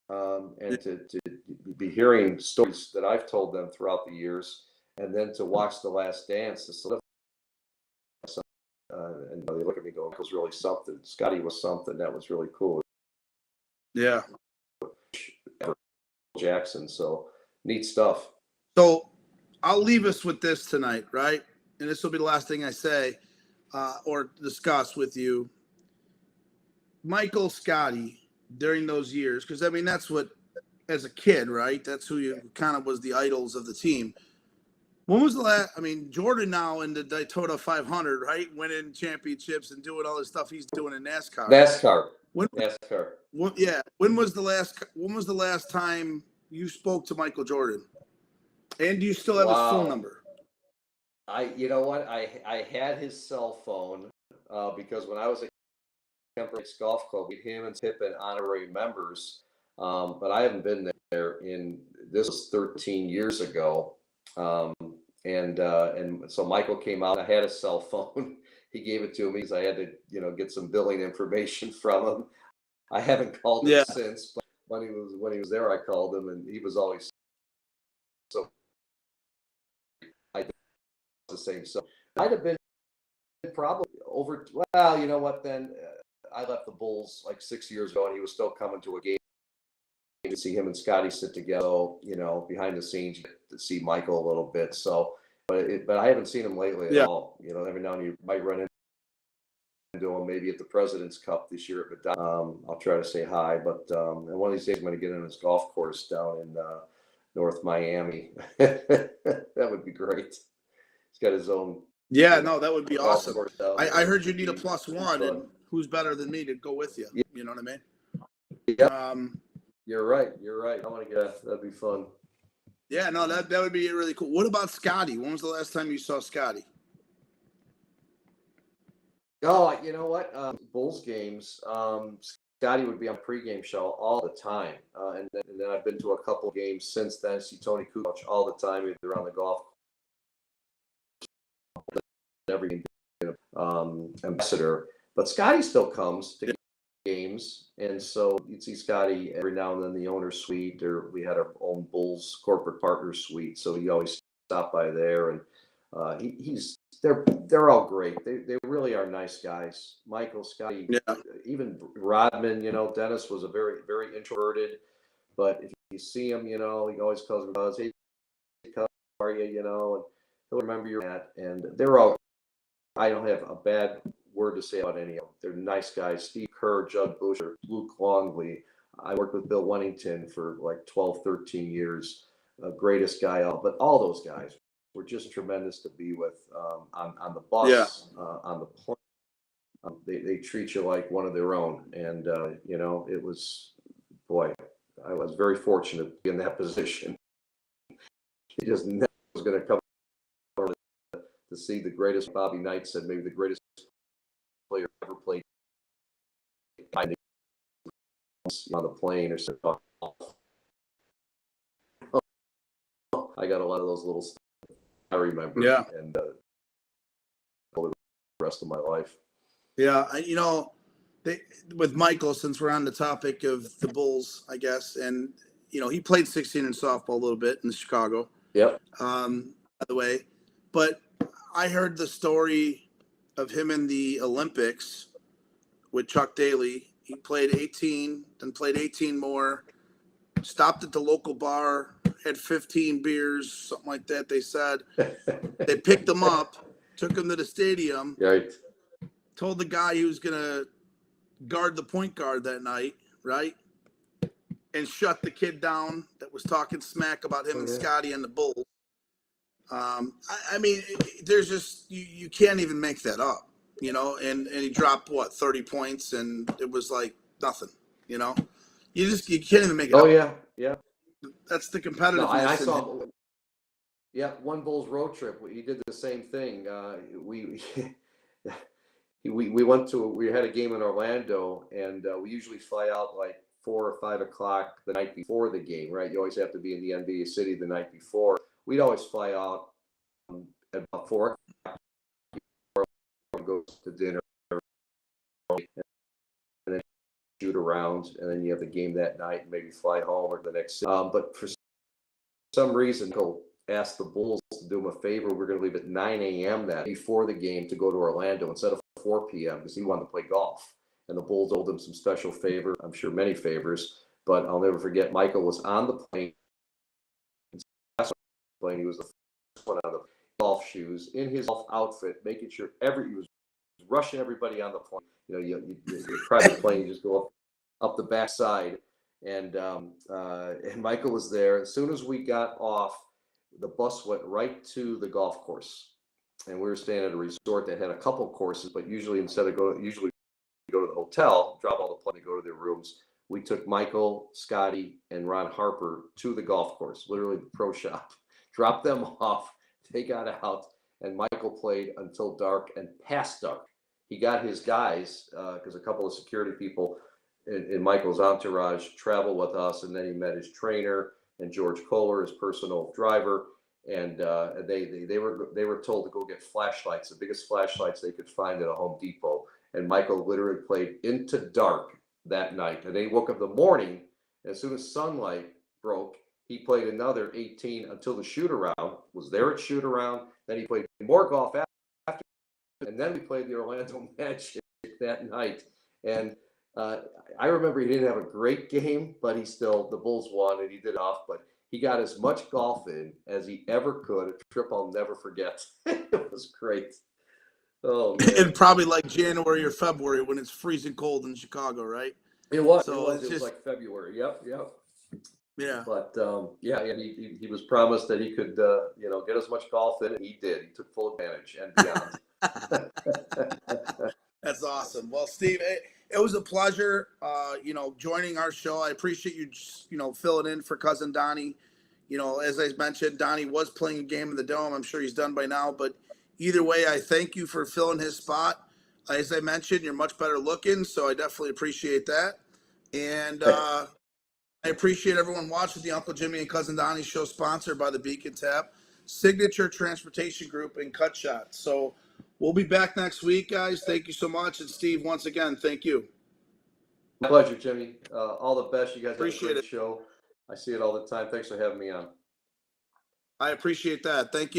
[SPEAKER 1] And to be hearing stories that I've told them throughout the years, and then to watch The Last Dance, to solidify. And they look at me going, it was really something. Scotty was something. That was really cool.
[SPEAKER 2] Yeah.
[SPEAKER 1] Jackson. So neat stuff.
[SPEAKER 2] So I'll leave us with this tonight, right? And this will be the last thing I say or discuss with you. Michael, Scotty, during those years, because I mean, that's what, as a kid, right? That's who you kind of was the idols of the team. When was the last? I mean, Jordan now in the Daytona 500, right? Winning championships and doing all this stuff he's doing in NASCAR.
[SPEAKER 1] NASCAR.
[SPEAKER 2] Yeah. When was the last time you spoke to Michael Jordan? And do you still have his phone number?
[SPEAKER 1] You know what? I had his cell phone because when I was at Kemper Lakes Golf Club, we had him and Pippen honorary members. But I haven't been there this was 13 years ago. And so Michael came out. I had a cell phone. He gave it to me because I had to, get some billing information from him. I haven't called him since, but when he was there, I called him, and he was always so. I did the same. So I'd have been probably over. Well, you know what? Then I left the Bulls like 6 years ago, and he was still coming to a game. To see him and Scotty sit together, behind the scenes, you get to see Michael a little bit. So, but I haven't seen him lately at all. Every now and then you might run into him, maybe at the President's Cup this year at Madonna. I'll try to say hi, but and one of these days I'm going to get on his golf course down in North Miami. That would be great. He's got his own.
[SPEAKER 2] Yeah, no, that would be awesome. I heard you need a +1, and who's better than me to go with you? Yep. You know what I mean?
[SPEAKER 1] Yeah. You're right. I want to get that'd be fun.
[SPEAKER 2] Yeah, no, that would be really cool. What about Scotty? When was the last time you saw Scotty?
[SPEAKER 1] Oh, you know what? Bulls games. Scotty would be on pregame show all the time, and then I've been to a couple games since then. See Tony Kukoc all the time, either on the golf, every ambassador. But Scotty still comes to games, and so you'd see Scotty every now and then in the owner's suite, or we had our own Bulls corporate partner suite, so he always stopped by there, and they're all great. They really are nice guys. Michael, Scotty, even Rodman. Dennis was a very, very introverted, but if you see him, he always calls him Buzz. Hey, how are you? And he'll remember your at, and they're all. I don't have a bad word to say about any of them. They're nice guys. Steve Kerr, Judd Busher, Luke Longley. I worked with Bill Wennington for like 12, 13 years. Greatest guy out. But all those guys were just tremendous to be with on the bus, on the plane. They treat you like one of their own. And, it was, boy, I was very fortunate to be in that position. He just never was going to come to see the greatest. Bobby Knight said maybe the greatest player ever played on the plane or something. I got a lot of those little stuff I remember.
[SPEAKER 2] Yeah.
[SPEAKER 1] And the rest of my life.
[SPEAKER 2] Yeah. With Michael, since we're on the topic of the Bulls, I guess, and, he played 16 in softball a little bit in Chicago.
[SPEAKER 1] Yep.
[SPEAKER 2] by the way. But I heard the story of him in the Olympics with Chuck Daly. He played 18, then played 18 more, stopped at the local bar, had 15 beers, something like that, they said. They picked him up, took him to the stadium,
[SPEAKER 1] Right.
[SPEAKER 2] told the guy he was going to guard the point guard that night, right? And shut the kid down that was talking smack about him and Scotty and the Bulls. I mean, there's just, you can't even make that up, you know, and he dropped, 30 points, and it was like nothing, you know? You can't even make it up.
[SPEAKER 1] Oh, yeah, yeah.
[SPEAKER 2] That's the competitiveness.
[SPEAKER 1] No, I saw, yeah, one Bulls road trip. He did the same thing. We we had a game in Orlando, and we usually fly out like 4 or 5 o'clock the night before the game, right? You always have to be in the NBA city the night before. We'd always fly out at about 4 o'clock, go to dinner, and then shoot around, and then you have the game that night, and maybe fly home or the next. But for some reason, he'll ask the Bulls to do him a favor. We're going to leave at 9 a.m. that before the game to go to Orlando instead of 4 p.m. because he wanted to play golf. And the Bulls owed him some special favor, I'm sure many favors, but I'll never forget, Michael was on the plane. He was the first one on the golf shoes, in his golf outfit, making sure he was rushing everybody on the plane. You know, your private plane, you just go up the backside. And Michael was there. As soon as we got off, the bus went right to the golf course. And we were staying at a resort that had a couple courses, but usually instead of go to the hotel, drop all the plane, go to their rooms. We took Michael, Scotty, and Ron Harper to the golf course, literally the pro shop, dropped them off. They got out, and Michael played until dark and past dark. He got his guys, because a couple of security people in Michael's entourage traveled with us, and then he met his trainer and George Kohler, his personal driver. And they were told to go get flashlights, the biggest flashlights they could find at a Home Depot. And Michael literally played into dark that night. And they woke up the morning, and as soon as sunlight broke, he played another 18 until the shoot around, was there at shoot around. Then he played more golf after, and then we played the Orlando Magic that night. And I remember he didn't have a great game, but the Bulls won, and he did off. But he got as much golf in as he ever could, a trip I'll never forget. It was great. Oh, man.
[SPEAKER 2] And probably like January or February when it's freezing cold in Chicago, right?
[SPEAKER 1] It was.
[SPEAKER 2] So
[SPEAKER 1] it was like February. Yep.
[SPEAKER 2] Yeah.
[SPEAKER 1] But he was promised that he could, get as much golf in, and he did. He took full advantage and beyond.
[SPEAKER 2] That's awesome. Well, Steve, it was a pleasure, joining our show. I appreciate you, filling in for cousin Donnie. You know, as I mentioned, Donnie was playing a game in the Dome. I'm sure he's done by now, but either way, I thank you for filling his spot. As I mentioned, you're much better looking, so I definitely appreciate that. And I appreciate everyone watching the Uncle Jimmy and Cousin Donnie show, sponsored by the Beacon Tap, Signature Transportation Group, and Cut Shot. So we'll be back next week, guys. Thank you so much. And Steve, once again, thank you.
[SPEAKER 1] My pleasure, Jimmy. All the best. You guys
[SPEAKER 2] Appreciate
[SPEAKER 1] have a great
[SPEAKER 2] it.
[SPEAKER 1] show. I see it all the time. Thanks for having me on.
[SPEAKER 2] I appreciate that. Thank you.